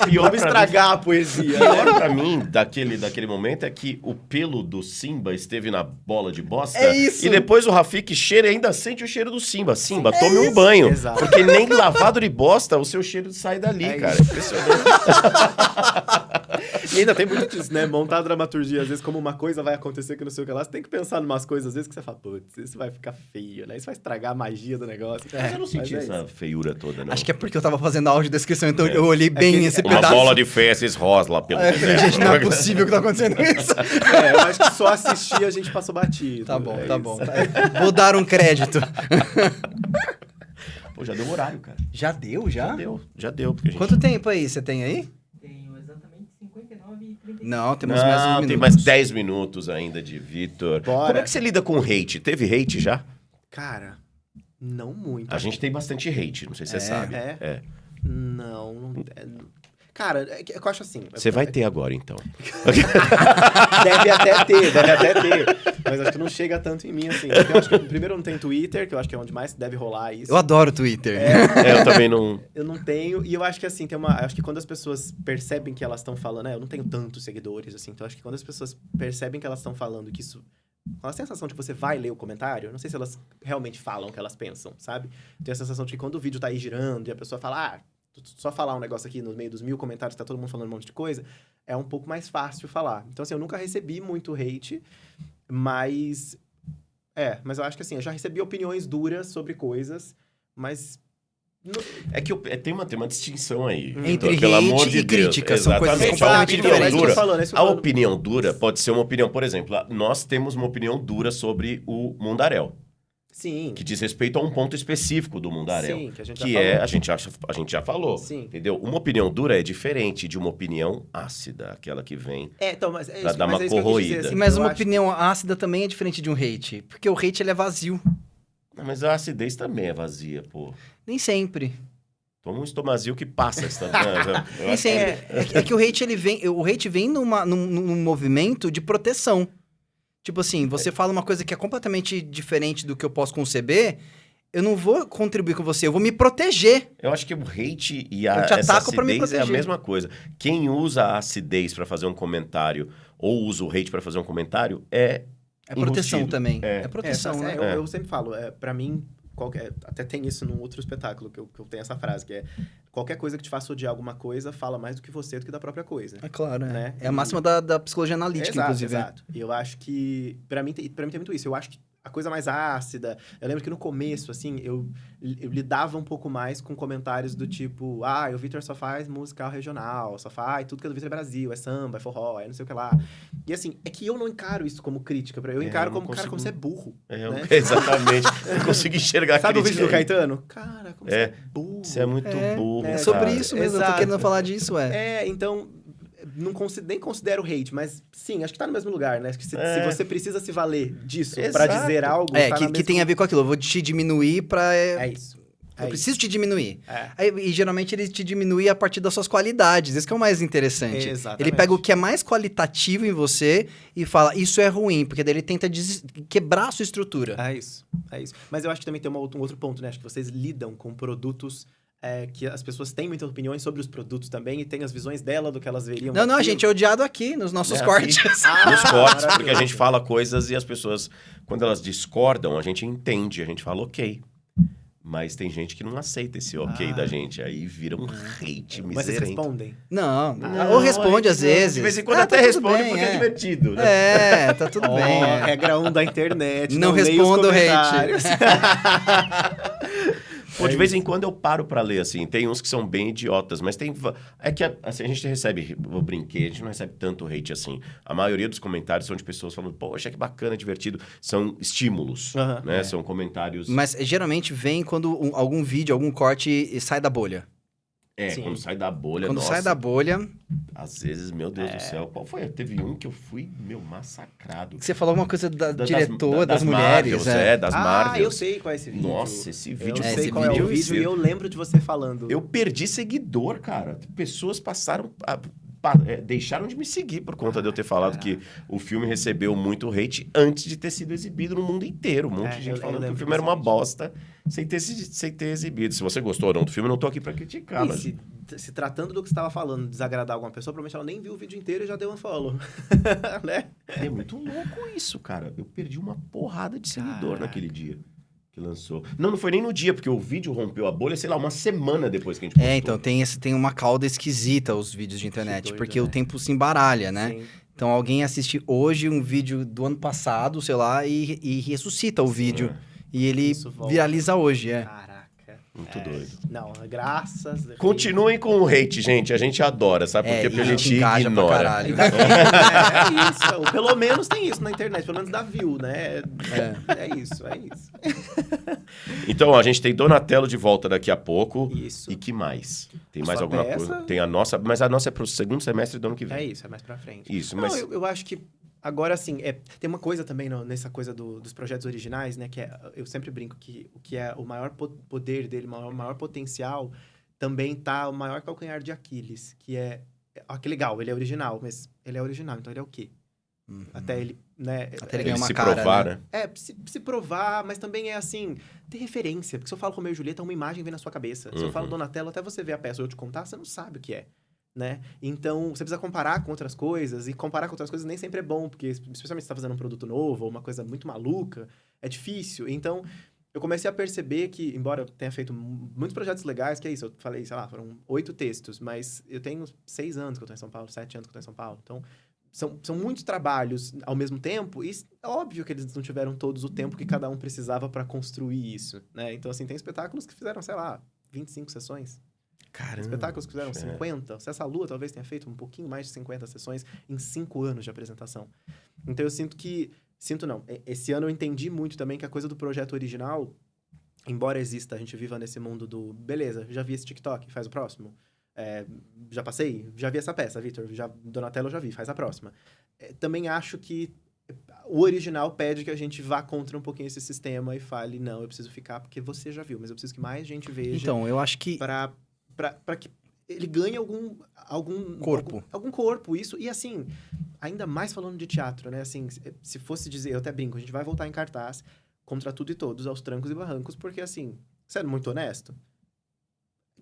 Pior Vamos pra estragar a poesia. pior pra mim, daquele momento, é que o pelo do Simba esteve na bola de bosta. É isso. E depois o Rafiki cheira e ainda sente o cheiro do Simba. Simba, tome um banho. Exato. Porque nem lavado de bosta o seu cheiro ele sai dali, É cara. isso. Impressionante. E ainda tem muito disso, né? Montar a dramaturgia, às vezes, como uma coisa vai acontecer que não sei o que lá. Você tem que pensar em umas coisas, às vezes, que você fala, putz, isso vai ficar feio, né? Isso vai estragar a magia do negócio. Mas eu não senti Mas é essa isso. feiura toda, não. Acho que é porque eu tava fazendo a audiodescrição, então eu olhei bem Aquele- esse Uma pedaço. bola de fezes rosa pelo Eu falei, gente, não é possível que tá acontecendo isso. É, eu acho que só assistir a gente passou batido. Tá bom, é tá isso. bom. Vou dar um crédito. Pô, já deu horário, cara. Já deu, já? Já deu. Porque a gente... Quanto tempo aí você tem aí? Tenho exatamente 59 e 35. Não, temos mais uns Não, minutos. tem mais 10 minutos ainda de Vitor. Bora. Como é que você lida com hate? Teve hate já? Cara, não muito. A gente tem bastante hate, não sei se você sabe. É? Não. Cara, é que eu acho assim. Você vai ter agora, então. Deve até ter. Mas acho que não chega tanto em mim assim. Porque eu acho que, primeiro, eu não tenho Twitter, que eu acho que é onde mais deve rolar isso. Eu adoro o Twitter. Eu também não... Eu não tenho, e eu acho que assim, acho que quando as pessoas percebem que elas estão falando, eu não tenho tantos seguidores, assim, então acho que quando as pessoas percebem que elas estão falando que isso. Com a sensação de que você vai ler o comentário, não sei se elas realmente falam o que elas pensam, sabe? Tenho a sensação de que quando o vídeo tá aí girando e a pessoa fala, só falar um negócio aqui no meio dos 1000 comentários, tá todo mundo falando um monte de coisa, é um pouco mais fácil falar. Então, assim, eu nunca recebi muito hate, mas eu acho que assim, eu já recebi opiniões duras sobre coisas, mas. É que tem uma distinção aí. Entre Vitor, pelo hate amor de e Deus. crítica, são coisas Exatamente. completamente A opinião diferentes. dura- É isso que eu A falo. opinião dura pode ser uma opinião, por exemplo, nós temos uma opinião dura sobre o Mundaréu, Sim. que diz respeito a um ponto específico do Mundaréu. Sim, que a gente já Que falou. a gente já falou, Sim. entendeu? Uma opinião dura é diferente de uma opinião ácida, aquela que vem... Então, mas é Pra isso, dar mas uma é isso que eu quis dizer, corroída. assim, Mas eu uma acho- opinião ácida também é diferente de um hate. Porque o hate, ele é vazio. Não, mas a acidez também é vazia, pô. Nem sempre. Toma um estomazil que passa. Nem sempre. É que o hate vem num movimento de proteção. Tipo assim, você fala uma coisa que é completamente diferente do que eu posso conceber, eu não vou contribuir com você, eu vou me proteger. Eu acho que o hate e Eu te essa ataco pra me acidez é a proteger. mesma coisa. Quem usa a acidez pra fazer um comentário ou usa o hate pra fazer um comentário é É proteção enrustido. também. É. É proteção, tá né? certo. Eu sempre falo, pra mim, até tem isso num outro espetáculo, que eu tenho essa frase, que é qualquer coisa que te faça odiar alguma coisa, fala mais do que você do que da própria coisa. É claro, né? Né? É a máxima da psicologia analítica, Exato, inclusive. exato. E eu acho que, pra mim tem muito isso. Eu acho que a coisa mais ácida... Eu lembro que no começo, assim, eu lidava um pouco mais com comentários do tipo... o Vitor só faz musical regional, só faz... tudo que é do Vitor é Brasil, é samba, é forró, é não sei o que lá. E assim, é que eu não encaro isso como crítica. Eu encaro eu como, não cara, consigo- como você é burro. Né? Exatamente. Não consigo enxergar Sabe o crítica vídeo do aí. Caetano? Cara, como você é burro. Você é muito burro, É cara. sobre isso mesmo, eu tô Exato. querendo falar disso, Então... nem considero hate, mas sim, acho que tá no mesmo lugar, né? Acho que se você precisa se valer disso pra Exato. dizer algo... É, tá que na mesma- tem a ver com aquilo. Eu vou te diminuir pra... É isso. Eu preciso te diminuir. É. Aí, e geralmente ele te diminui a partir das suas qualidades. Isso que é o mais interessante. Exatamente. Ele pega o que é mais qualitativo em você e fala, isso é ruim, porque daí ele tenta quebrar a sua estrutura. É isso. Mas eu acho que também tem um outro ponto, né? Acho que vocês lidam com produtos que as pessoas têm muitas opiniões sobre os produtos também e têm as visões dela do que elas veriam. Não, a daquilo. gente é odiado aqui, nos nossos É, cortes. Nos cortes, porque a maravilhoso. gente fala coisas e as pessoas, quando elas discordam, a gente entende, a gente fala ok. Mas tem gente que não aceita esse ok da gente. Aí vira um hate Mas vocês miserento. respondem. Não, Não, ou responde é às que não. vezes. De vez em quando Ah, até tá tudo responde bem, porque é divertido, né? É, tá tudo bem. Regra 1 da internet. Não leia os respondo hate. comentários. Pô, de vez em quando eu paro pra ler, assim. Tem uns que são bem idiotas, mas tem... É que assim, a gente recebe... Eu brinquei, a gente não recebe tanto hate assim. A maioria dos comentários são de pessoas falando, poxa, que bacana, divertido. São estímulos, Aham. né? São comentários... Mas geralmente vem quando algum vídeo, algum corte sai da bolha. Sim. Quando sai da bolha, Quando nossa. sai da bolha, Às vezes, meu Deus do céu. Qual foi? Teve um que eu fui, massacrado. você falou alguma coisa da Das- diretora, das, das mulheres. Marvels, é. das Marvels. Eu sei qual é esse vídeo. Nossa, esse vídeo... Eu É, sei esse qual é o vídeo- vídeo e eu lembro de você falando. Eu perdi seguidor, cara. Pessoas passaram... deixaram de me seguir por conta de eu ter falado que o filme recebeu muito hate antes de ter sido exibido no mundo inteiro. Um monte de gente eu falando que o lembro filme era desse uma vídeo. bosta sem ter exibido. Se você gostou ou não do filme, eu não tô aqui pra criticar. E Mas... se tratando do que você estava falando, desagradar alguma pessoa, provavelmente ela nem viu o vídeo inteiro e já deu um follow. Né? É muito louco isso, cara. Eu perdi uma porrada de seguidor Caraca. naquele dia. que lançou. Não foi nem no dia, porque o vídeo rompeu a bolha, sei lá, uma semana depois que a gente postou. então tem uma cauda esquisita os vídeos de internet, doido, porque né? o tempo se embaralha, né? Sim. Então alguém assiste hoje um vídeo do ano passado, sei lá, e ressuscita o vídeo. E ele Isso volta. viraliza hoje, Caraca. Muito doido. Não, graças a Deus. Continuem com o hate, gente. A gente adora, sabe? Porque e a gente engaja pra ignora. caralho. Ainda tem, né? É isso. Ou pelo menos tem isso na internet. Pelo menos dá view, né? É isso. Então, ó, a gente tem Donatello de volta daqui a pouco. Isso. E que mais? Tem A mais sua alguma peça? coisa? Tem a nossa, mas a nossa é pro segundo semestre do ano que vem. É isso, é mais pra frente. Isso, Não, mas... eu acho que agora, assim, tem uma coisa também nessa coisa dos projetos originais, né? Que eu sempre brinco que o que é o maior poder dele, o maior potencial, também tá o maior calcanhar de Aquiles, que é... que legal, ele é original, mas ele é original, então ele é o quê? Até ele, né? Até ele Ele ganha uma se cara, provar, né? né? Se provar, mas também é assim, ter referência. Porque se eu falo Romeu e Julieta, uma imagem vem na sua cabeça. Se eu falo Donatello, até você ver a peça ou eu te contar, você não sabe o que é, né? Então, você precisa comparar com outras coisas, e comparar com outras coisas nem sempre é bom, porque especialmente se você tá fazendo um produto novo ou uma coisa muito maluca, é difícil. Então, eu comecei a perceber que, embora eu tenha feito muitos projetos legais, que é isso, eu falei, sei lá, foram 8 textos, mas eu tenho 6 anos que eu tô em São Paulo, 7 anos que eu tô em São Paulo, então... São muitos trabalhos ao mesmo tempo, e é óbvio que eles não tiveram todos o tempo que cada um precisava para construir isso, né? Então, assim, tem espetáculos que fizeram, sei lá, 25 sessões. Caramba. Espetáculos que fizeram 50. O Cessa Lua talvez tenha feito um pouquinho mais de 50 sessões em 5 anos de apresentação. Então, eu sinto que... Sinto não. Esse ano eu entendi muito também que a coisa do projeto original, embora exista, a gente viva nesse mundo do... Beleza, já vi esse TikTok, faz o próximo. Já passei, já vi essa peça, Vitor, Donatello eu já vi, faz a próxima. Também acho que o original pede que a gente vá contra um pouquinho esse sistema e fale, não, eu preciso ficar porque você já viu, mas eu preciso que mais gente veja. Então, eu acho que... Pra que ele ganhe algum corpo. Algum corpo, isso. E assim, ainda mais falando de teatro, né? Assim, se fosse dizer, eu até brinco, a gente vai voltar em cartaz contra tudo e todos, aos trancos e barrancos, porque assim, sendo muito honesto,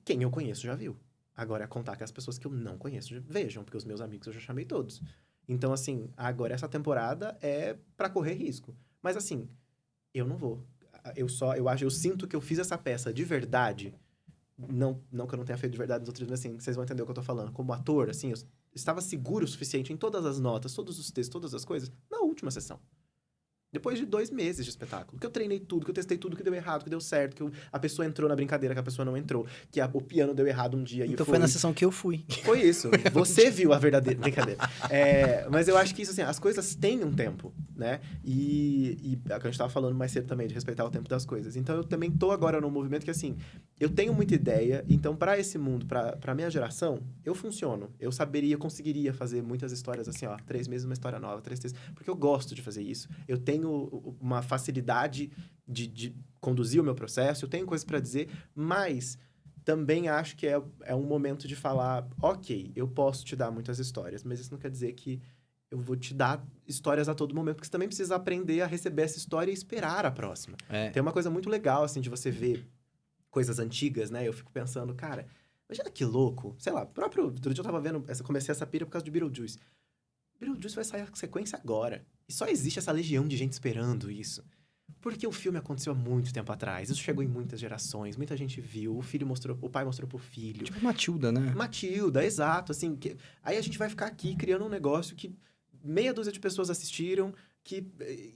quem eu conheço já viu. Agora é contar que as pessoas que eu não conheço vejam, porque os meus amigos eu já chamei todos. Então, assim, agora essa temporada é pra correr risco. Mas, assim, eu não vou. Eu sinto que eu fiz essa peça de verdade. Não que eu não tenha feito de verdade nos outros, mas assim, vocês vão entender o que eu tô falando. Como ator, assim, eu estava seguro o suficiente em todas as notas, todos os textos, todas as coisas, na última sessão. Depois de 2 meses de espetáculo. Que eu treinei tudo, que eu testei tudo que deu errado, que deu certo, que a pessoa entrou na brincadeira, que a pessoa não entrou, que o piano deu errado um dia. Então foi na sessão que eu fui. Foi isso. Você viu a verdadeira brincadeira. Mas eu acho que isso, assim, as coisas têm um tempo, né? E a gente tava falando mais cedo também, de respeitar o tempo das coisas. Então, eu também tô agora num movimento que, assim, eu tenho muita ideia. Então, pra esse mundo, pra minha geração, eu funciono. Eu conseguiria fazer muitas histórias, assim, ó, 3 meses uma história nova, 3 textos. Porque eu gosto de fazer isso. Eu tenho uma facilidade de conduzir o meu processo, eu tenho coisas pra dizer, mas... Também acho que é um momento de falar, ok, eu posso te dar muitas histórias, mas isso não quer dizer que eu vou te dar histórias a todo momento, porque você também precisa aprender a receber essa história e esperar a próxima. Tem uma coisa muito legal, assim, de você ver coisas antigas, né? Eu fico pensando, cara, imagina que louco. Sei lá, outro dia eu tava vendo, comecei essa pira por causa de Beetlejuice. Beetlejuice vai sair a sequência agora. E só existe essa legião de gente esperando isso. Porque o filme aconteceu há muito tempo atrás. Isso chegou em muitas gerações. Muita gente viu. O pai mostrou pro filho. Tipo Matilda, né? Matilda, exato. Assim, aí a gente vai ficar aqui criando um negócio que meia dúzia de pessoas assistiram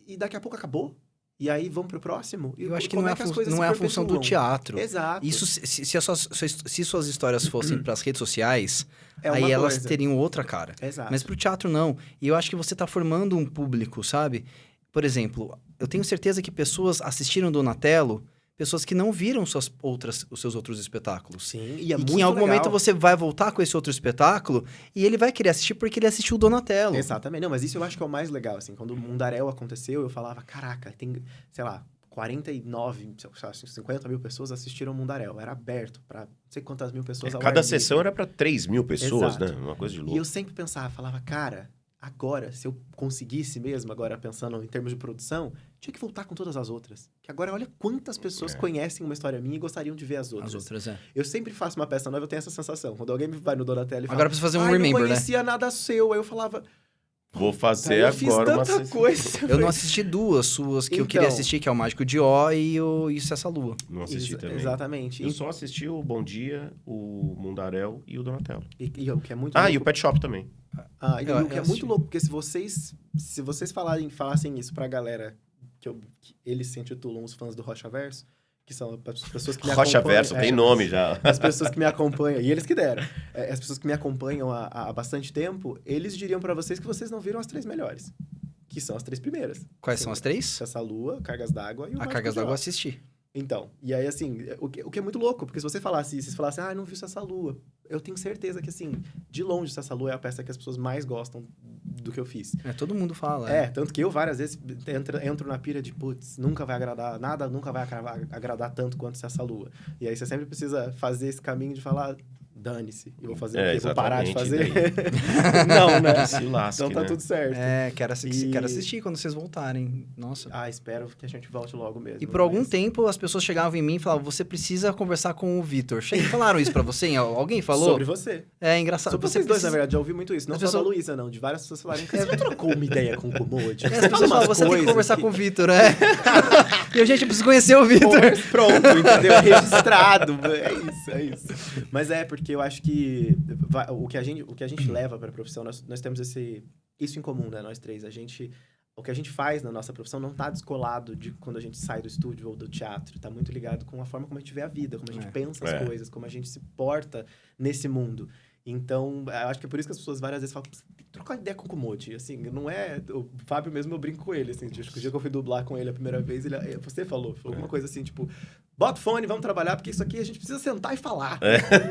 e daqui a pouco acabou. E aí vamos pro próximo. Eu acho que não é a função do teatro. Exato. Isso, se suas histórias fossem pras redes sociais, É aí uma elas coisa. teriam outra cara. Exato. Mas pro teatro, não. E eu acho que você tá formando um público, sabe? Por exemplo, eu tenho certeza que pessoas assistiram Donatello, pessoas que não viram os seus outros espetáculos. Sim, E que em algum momento você vai voltar com esse outro espetáculo e ele vai querer assistir porque ele assistiu o Donatello. Exatamente. Não, mas isso eu acho que é o mais legal, assim. Quando o Mundaréu aconteceu, eu falava, caraca, tem, sei lá, 49, 50 mil pessoas assistiram o Mundaréu. Era aberto pra não sei quantas mil pessoas ao Cada ar sessão livre. era pra 3 mil pessoas, Exato. né? Uma coisa de E louco. eu sempre pensava, falava, cara, agora, se eu conseguisse mesmo, agora pensando em termos de produção, tinha que voltar com todas as outras. Que agora, olha quantas pessoas conhecem uma história minha e gostariam de ver as outras. As outras, Eu sempre faço uma peça nova, eu tenho essa sensação. Quando alguém vai no Donatello e fala... Agora precisa fazer um Ai, remember, não conhecia nada seu. Aí eu falava... Vou fazer Eu fiz agora uma tanta sessão. coisa. Eu não assisti duas suas que eu queria Então. assistir, que é o Mágico de Ó e o Isso Essa Lua. Não assisti também. Exatamente. Eu só assisti o Bom Dia, o Mundaréu e o Donatello. E o que é muito Ah, louco. e o Pet Shop também. Ah, e Eu o que é assisti. muito louco, porque se vocês falassem isso pra galera que eles se intitulam os fãs do Rochaverso, que são as pessoas que me Rocha acompanham... Verso, tem nome já. As pessoas que me acompanham, e eles que deram, as pessoas que me acompanham há bastante tempo, eles diriam pra vocês que vocês não viram as 3 melhores, que são as 3 primeiras. Quais são as 3? Essa Lua, Cargas d'Água e o A Mágico Cargas de Ó. d'Água eu assisti. Então, e aí, assim, o que é muito louco, porque se vocês falassem, não vi essa Lua, eu tenho certeza que, assim, de longe, essa Lua é a peça que as pessoas mais gostam do que eu fiz. Todo mundo fala. Tanto que eu várias vezes entro na pira de, putz, nunca vai agradar, nada nunca vai agradar tanto quanto essa Lua. E aí você sempre precisa fazer esse caminho de falar, dane-se, eu vou fazer o quê? Vou parar de fazer? Exatamente, Não, né? Que se lasque, Então tá né? tudo certo. Quero E- quero assistir quando vocês voltarem. Nossa. Espero que a gente volte logo mesmo. E por algum mas- tempo as pessoas chegavam em mim e falavam, você precisa conversar com o Vitor. Falaram isso pra você? Alguém falou? Sobre você. É engraçado. Sobre Você vocês dois, precisa... na verdade, já ouvi muito isso. Não As só pessoas- da Luísa, não. De várias pessoas falarem que você já trocou uma ideia com o Commode. As pessoas falam, você tem que conversar com o Vitor. Vitor, E eu, gente, eu preciso conhecer o Vitor. Pronto, entendeu? Registrado. É isso. Mas porque eu acho que o que a gente leva para a profissão, nós temos isso em comum, né? Nós três. O que a gente faz na nossa profissão não tá descolado de quando a gente sai do estúdio ou do teatro. Tá muito ligado com a forma como a gente vê a vida, como a gente pensa as coisas, como a gente se porta nesse mundo. Então, eu acho que é por isso que as pessoas várias vezes falam, você tem que trocar ideia com o Commode. Assim, não é... O Fábio mesmo, eu brinco com ele, assim. Acho que o dia que eu fui dublar com ele a primeira vez, você falou alguma coisa assim, tipo... Bota o fone, vamos trabalhar, porque isso aqui a gente precisa sentar e falar.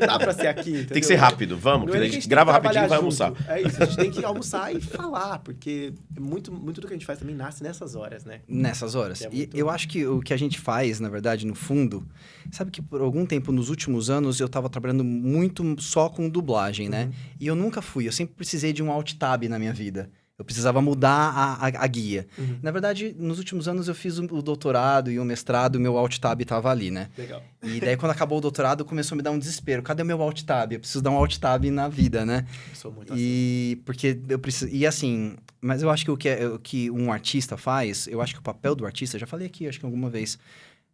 Não dá pra ser aqui, entendeu? Tem que ser rápido, vamos, Não que é a nem gente tem grava que rapidinho e vai trabalhar almoçar. junto. É isso, a gente tem que almoçar e falar, porque muito do que a gente faz também nasce nessas horas, né? Nessas horas. É E muito- eu acho que o que a gente faz, na verdade, no fundo... Sabe que por algum tempo, nos últimos anos, eu tava trabalhando muito só com dublagem, né? E eu nunca fui. Eu sempre precisei de um alt tab na minha vida. Eu precisava mudar a guia. Na verdade, nos últimos anos, eu fiz o doutorado e o mestrado, o meu alt tab tava ali, né? Legal. E daí, quando acabou o doutorado, começou a me dar um desespero. Cadê o meu alt tab? Eu preciso dar um alt tab na vida, né? Eu sou muito assim. E porque eu preciso. E assim, mas eu acho que o que um artista faz, eu acho que o papel do artista, já falei aqui, acho que alguma vez,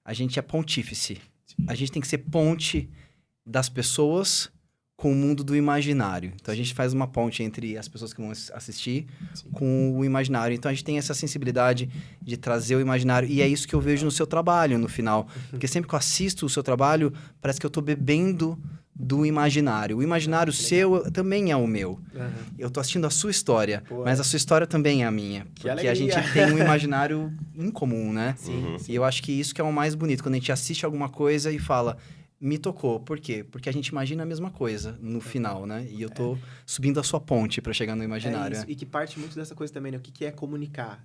a gente é pontífice. A gente tem que ser ponte das pessoas com o mundo do imaginário. Então a gente faz uma ponte entre as pessoas que vão assistir com o imaginário. Então a gente tem essa sensibilidade de trazer o imaginário. E é isso que eu vejo no seu trabalho, no final. Porque sempre que eu assisto o seu trabalho, parece que eu tô bebendo do imaginário. O imaginário seu também é o meu. Eu tô assistindo a sua história, Pô, mas a sua história também é a minha. Que Porque a gente alegria. tem um imaginário em comum, né? Sim, E eu acho que isso que é o mais bonito, quando a gente assiste alguma coisa e fala, me tocou. Por quê? Porque a gente imagina a mesma coisa no final, né? E eu tô subindo a sua ponte pra chegar no imaginário. É isso. E que parte muito dessa coisa também, né? O que é comunicar?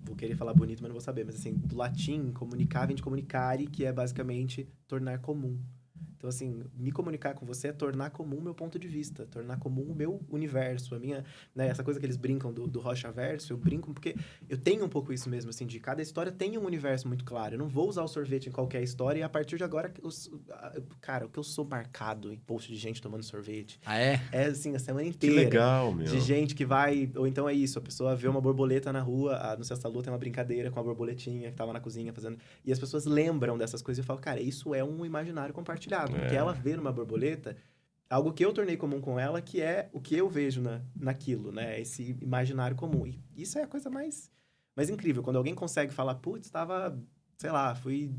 Vou querer falar bonito, mas não vou saber. Mas assim, do latim, comunicar vem de comunicare, que é basicamente tornar comum. Então, assim, me comunicar com você é tornar comum o meu ponto de vista, tornar comum o meu universo, a minha... Né, essa coisa que eles brincam do Rochaverso, eu brinco porque eu tenho um pouco isso mesmo, assim, de cada história tem um universo muito claro. Eu não vou usar o sorvete em qualquer história e a partir de agora, cara, o que eu sou marcado em post de gente tomando sorvete. Ah, é? É, assim, a semana Que inteira. legal, meu. De gente que vai... Ou então é isso, a pessoa vê uma borboleta na rua, no Sexta Lua tem uma brincadeira com a borboletinha que tava na cozinha fazendo... E as pessoas lembram dessas coisas e falam, cara, isso é um imaginário compartilhado. Porque ela vê numa borboleta algo que eu tornei comum com ela, que é o que eu vejo naquilo, né? Esse imaginário comum. E isso é a coisa mais incrível. Quando alguém consegue falar, putz, tava... Sei lá, fui...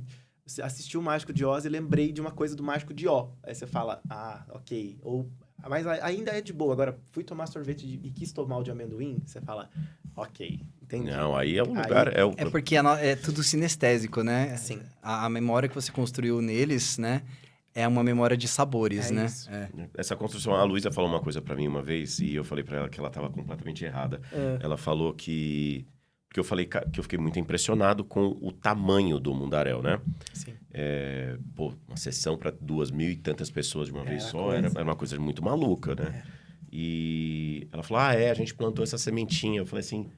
Assisti o Mágico de Oz e lembrei de uma coisa do Mágico de Ó. Aí você fala, ok. Ou... Mas ainda é de boa. Agora, fui tomar sorvete e quis tomar o de amendoim, você fala, ok, entendi. Não, aí é o lugar... É porque é tudo sinestésico, né? Sim. A memória que você construiu neles, né? É uma memória de sabores, É né? isso. Essa construção... A Luísa falou uma coisa pra mim uma vez e eu falei pra ela que ela tava completamente errada. Ela falou que eu falei que eu fiquei muito impressionado com o tamanho do Mundaréu, né? Sim. Uma sessão para 2.000 e tantas pessoas de uma vez só coisa. era uma coisa muito maluca, né? E ela falou, a gente plantou essa sementinha. Eu falei assim,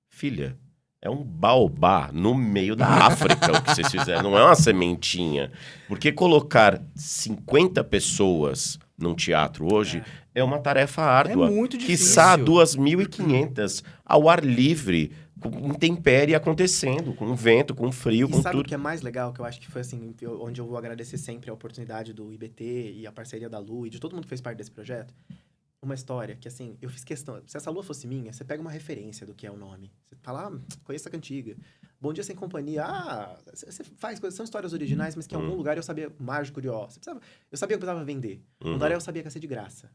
filha, é um baobá no meio da África o que vocês fizeram, não é uma sementinha. Porque colocar 50 pessoas num teatro hoje É uma tarefa árdua. É muito difícil. Quiçá 2.500 ao ar livre, com intempérie acontecendo, com vento, com frio, E com sabe o tudo. que é mais legal? Que eu acho que foi assim, onde eu vou agradecer sempre a oportunidade do IBT e a parceria da Lu e de todo mundo que fez parte desse projeto. Uma história que, assim, eu fiz questão... Se essa lua fosse minha, você pega uma referência do que é o nome. Você fala, conheço a cantiga. Bom Dia Sem Companhia. Você faz coisas... São histórias originais, mas que em algum lugar eu sabia... Mágico de Ó. Eu sabia que eu precisava vender. Mundaréu eu sabia que ia ser de graça.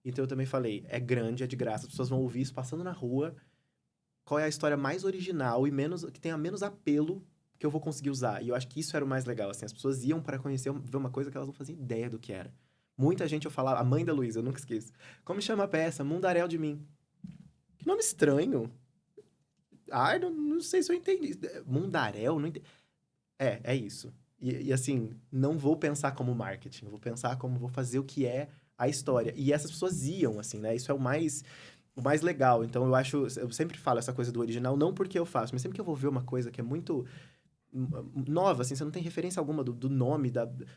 Então eu também falei, é grande, é de graça. As pessoas vão ouvir isso passando na rua. Qual é a história mais original e que tenha menos apelo que eu vou conseguir usar? E eu acho que isso era o mais legal, assim. As pessoas iam para conhecer, ver uma coisa que elas não faziam ideia do que era. Muita gente eu falava, a mãe da Luísa, eu nunca esqueço. Como chama a peça? Mundaréu de Mim. Que nome estranho. Não sei se eu entendi. Mundaréu? Não entendi. É isso. E assim, não vou pensar como marketing. Eu vou pensar como vou fazer o que é a história. E essas pessoas iam, assim, né? Isso é o mais legal. Então, eu sempre falo essa coisa do original, não porque eu faço, mas sempre que eu vou ver uma coisa que é muito nova, assim, você não tem referência alguma do nome,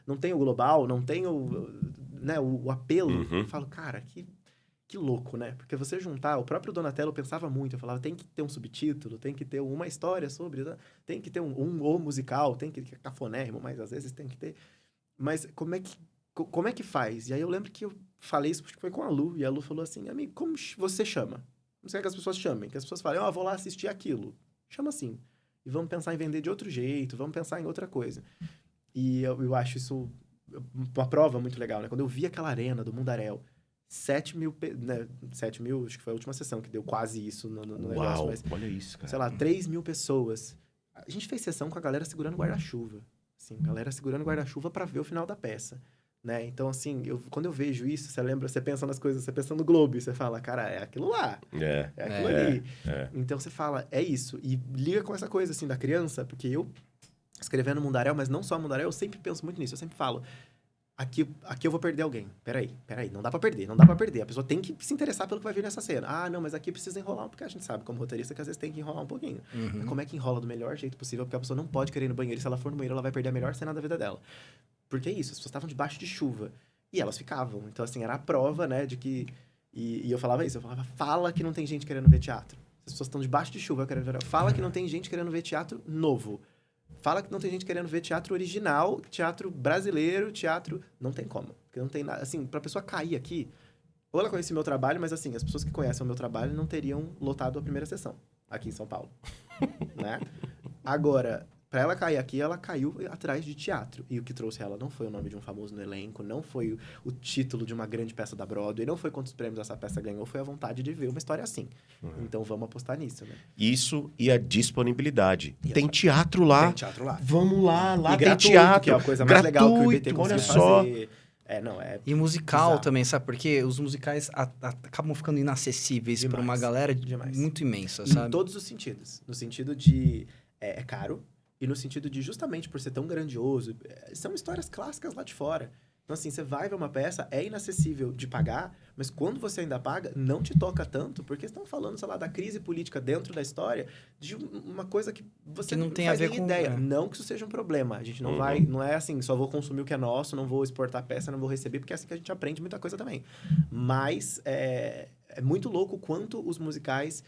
não tem o global, não tem o apelo. Eu falo, cara, que louco, né? Porque você juntar, o próprio Donatello pensava muito, eu falava, tem que ter um subtítulo, tem que ter uma história sobre, tem que ter um musical, tem que ter cafonérrimo, mas às vezes tem que ter... Mas como é que faz? E aí eu lembro que eu falei isso, acho que foi com a Lu, e a Lu falou assim, amigo, como você chama? Não sei que as pessoas chamem, que as pessoas falem, vou lá assistir aquilo. Chama assim. E vamos pensar em vender de outro jeito, vamos pensar em outra coisa. E eu acho isso uma prova muito legal, né? Quando eu vi aquela arena do Mundaréu, 7.000, né? 7.000, acho que foi a última sessão que deu quase isso no negócio, mas... Olha isso, cara. Sei lá, 3.000 pessoas. A gente fez sessão com a galera segurando guarda-chuva. Assim, galera segurando guarda-chuva pra ver o final da peça. Né? Então, assim, quando eu vejo isso, você pensa nas coisas, você pensa no Globo, e você fala, cara, é aquilo lá. É aquilo ali. Então, você fala, é isso. E liga com essa coisa, assim, da criança, porque eu, escrevendo Mundaréu, mas não só Mundaréu, eu sempre penso muito nisso. Eu sempre falo, aqui eu vou perder alguém. Peraí, não dá pra perder. A pessoa tem que se interessar pelo que vai vir nessa cena. Não, mas aqui precisa enrolar, porque a gente sabe, como roteirista, que às vezes tem que enrolar um pouquinho. Mas como é que enrola do melhor jeito possível? Porque a pessoa não pode querer ir no banheiro, e se ela for no banheiro, ela vai perder a melhor cena da vida dela. Porque é isso, as pessoas estavam debaixo de chuva. E elas ficavam. Então, assim, era a prova, né, de que... E eu falava isso, fala que não tem gente querendo ver teatro. As pessoas estão debaixo de chuva querendo ver... Fala que não tem gente querendo ver teatro novo. Fala que não tem gente querendo ver teatro original, teatro brasileiro, teatro... Não tem como. Porque não tem nada... Assim, pra pessoa cair aqui... Ou ela conhece o meu trabalho, mas assim, as pessoas que conhecem o meu trabalho não teriam lotado a primeira sessão. Aqui em São Paulo. Né? Agora... Pra ela cair aqui, ela caiu atrás de teatro. E o que trouxe ela não foi o nome de um famoso no elenco, não foi o título de uma grande peça da Broadway, não foi quantos prêmios essa peça ganhou, foi a vontade de ver uma história assim. Então, vamos apostar nisso, né? Isso e a disponibilidade. Tem teatro lá. Tem teatro lá. Vamos lá E tem gratuito, teatro. que é a coisa mais legal que o IBT Gratuito, olha conseguiu só. fazer. E musical bizarro. também, sabe? Porque os musicais acabam ficando inacessíveis pra uma Demais, galera demais. muito imensa, Em sabe? todos os sentidos. No sentido de... É caro. E no sentido de, justamente por ser tão grandioso, são histórias clássicas lá de fora. Então, assim, você vai ver uma peça, é inacessível de pagar, mas quando você ainda paga, não te toca tanto, porque estão falando, sei lá, da crise política dentro da história, de uma coisa que você Que não tem faz a ver nem com- ideia. é. Não que isso seja um problema. A gente não vai... Não é assim, só vou consumir o que é nosso, não vou exportar a peça, não vou receber, porque é assim que a gente aprende muita coisa também. Mas é muito louco o quanto os musicais...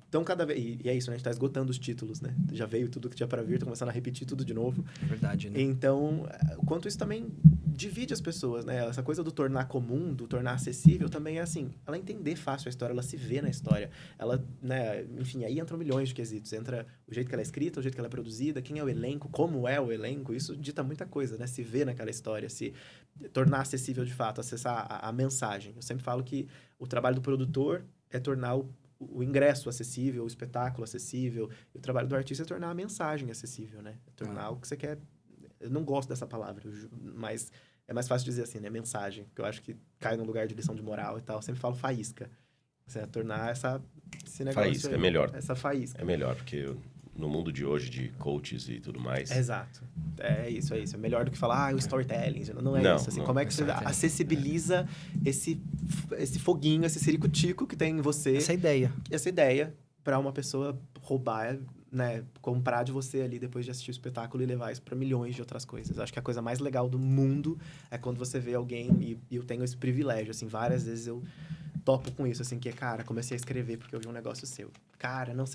Então, cada vez... E é isso, né? A gente tá esgotando os títulos, né? Já veio tudo que tinha pra vir, tô começando a repetir tudo de novo. É verdade, né? Então, o quanto isso também divide as pessoas, né? Essa coisa do tornar comum, do tornar acessível, também é assim, ela entender fácil a história, ela se vê na história. Ela, né? Enfim, aí entram milhões de quesitos. Entra o jeito que ela é escrita, o jeito que ela é produzida, quem é o elenco, como é o elenco. Isso dita muita coisa, né? Se ver naquela história, se tornar acessível de fato, acessar a mensagem. Eu sempre falo que o trabalho do produtor é tornar o ingresso acessível, o espetáculo acessível. E o trabalho do artista é tornar a mensagem acessível, né? É tornar o que você quer... Eu não gosto dessa palavra, mas é mais fácil dizer assim, né? Mensagem. Que eu acho que cai no lugar de lição de moral e tal. Eu sempre falo faísca. Você tornar esse negócio... Faísca, aí, é melhor. Essa faísca. É melhor, porque no mundo de hoje de coaches e tudo mais... Exato. É isso. É melhor do que falar, o storytelling. Não é Não, isso. Assim, não, como é que você storytelling. acessibiliza esse foguinho, esse ciricutico que tem em você... Essa é a ideia. Essa ideia para uma pessoa roubar né, comprar de você ali depois de assistir o espetáculo e levar isso pra milhões de outras coisas. Eu acho que a coisa mais legal do mundo é quando você vê alguém, e eu tenho esse privilégio, assim, várias vezes eu topo com isso, assim, que é, cara, comecei a escrever porque eu vi um negócio seu. Cara, não,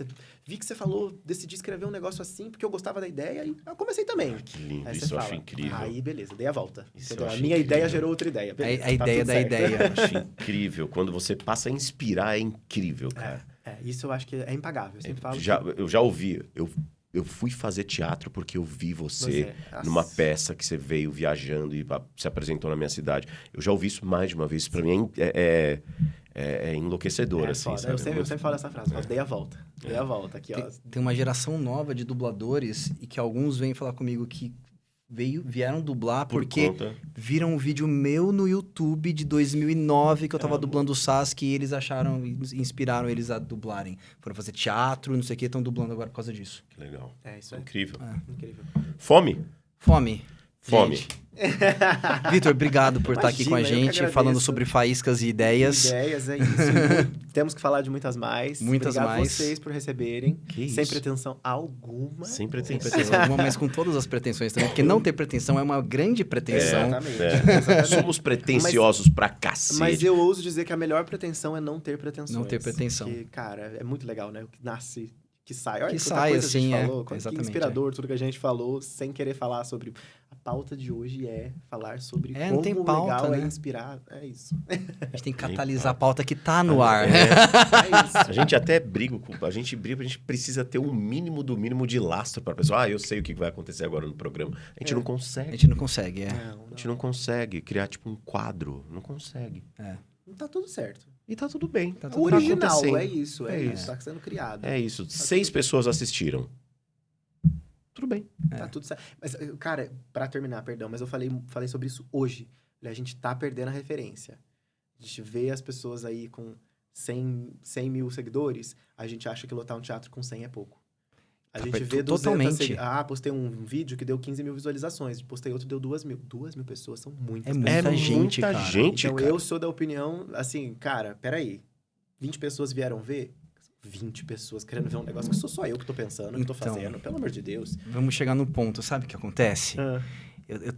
vi que você falou, decidi escrever um negócio assim porque eu gostava da ideia e eu comecei também. Que lindo, Aí isso você eu fala, acho incrível. Aí, beleza, dei a volta. Isso Entendeu? eu A acho minha ideia incrível. gerou outra ideia. Beleza, A tá ideia tudo da certo. ideia. Eu acho incrível. Quando você passa a inspirar, é incrível, cara. Isso eu acho que é impagável. Eu sempre falo Eu já ouvi. Eu fui fazer teatro porque eu vi você numa Nossa. peça que você veio viajando e se apresentou na minha cidade. Eu já ouvi isso mais de uma vez. Isso pra mim é enlouquecedor, assim, foda. sabe? Eu sempre falo essa frase. Dei a volta. Dei a volta aqui, ó. Tem uma geração nova de dubladores e que alguns vêm falar comigo que vieram dublar Por porque conta... viram um vídeo meu no YouTube de 2009 que eu tava dublando o Sasuke e eles acharam, inspiraram eles a dublarem. Foram fazer teatro, não sei o que, estão dublando agora por causa disso. Que legal. Isso é Incrível. incrível. Fome? Fome. Fome. Gente. Vitor, obrigado por estar aqui com a Imagina, eu que gente, agradeço. falando sobre faíscas e ideias. Ideias, é isso. Temos que falar de muitas mais. Muitas Obrigado mais. vocês por receberem. Que Sem isso. pretensão alguma. Sem Sem pretensão. pretensão alguma, mas com todas as pretensões também. Porque não ter pretensão é uma grande pretensão. Exatamente. É. Somos pretensiosos pra cacete. Mas eu ouso dizer que a melhor pretensão é não ter pretensões. Não ter pretensão. Porque, cara, é muito legal, né? O que nasce, que sai. Olha Que quanta sai, coisa assim, a gente é. falou. Que Exatamente, inspirador tudo que a gente falou, sem querer falar sobre... A pauta de hoje é falar sobre É, não tem como pauta, legal né? é inspirar. É isso. A gente tem que catalisar a pauta que tá no ar. É isso. A gente até briga, a gente precisa ter um mínimo do mínimo de lastro pra pessoa. Ah, eu sei o que vai acontecer agora no programa. A gente não A consegue. gente não consegue, é. Não, A gente não consegue criar, tipo, um quadro. Não consegue. não tá tudo certo. E tá tudo bem. Tá O tudo original acontecendo. é isso. É É isso. isso. Tá sendo criado. É isso. 6 pessoas assistiram. Tudo bem. Tá tudo certo. Mas, cara, pra terminar, perdão, mas eu falei sobre isso hoje. A gente tá perdendo a referência. A gente vê as pessoas aí com 100 mil seguidores, a gente acha que lotar um teatro com 100 é pouco. A Tá gente per- vê 200... totalmente. postei um vídeo que deu 15 mil visualizações. Postei outro, deu 2 mil. 2 mil pessoas são muitas É pessoas. muita gente, muita cara. gente, Então, cara. eu sou da opinião, assim, cara, peraí. 20 pessoas vieram ver? 20 pessoas querendo ver um negócio que sou só eu que tô pensando, que tô Então. fazendo. Pelo amor de Deus. Vamos chegar no ponto. Sabe o que acontece? Ah.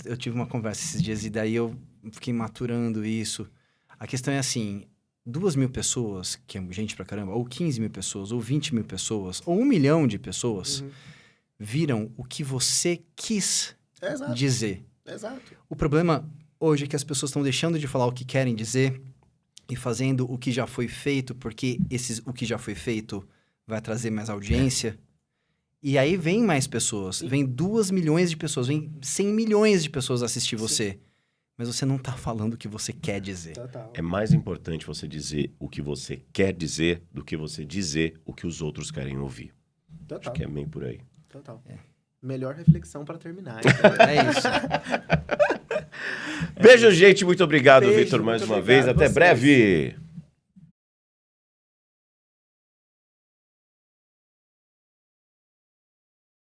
Eu tive uma conversa esses dias e daí eu fiquei maturando isso. A questão é assim, 2.000 pessoas, que é gente pra caramba, ou 15 mil pessoas, ou 20 mil pessoas, ou 1 milhão de pessoas, Uhum. viram o que você quis Exato, dizer. exato. O problema hoje é que as pessoas estão deixando de falar o que querem dizer e fazendo o que já foi feito, porque o que já foi feito vai trazer mais audiência. E aí vem mais pessoas. Sim. Vem 2 milhões de pessoas, vem 100 milhões de pessoas assistir Sim. você. Mas você não tá falando o que você quer dizer. Total. É mais importante você dizer o que você quer dizer do que você dizer o que os outros querem ouvir. Total. Acho que é meio por aí. Total. Melhor reflexão pra terminar. entendeu? É isso. Beijo, gente. Muito obrigado, Beijo, Vitor, mais muito uma obrigado vez. Até vocês. breve.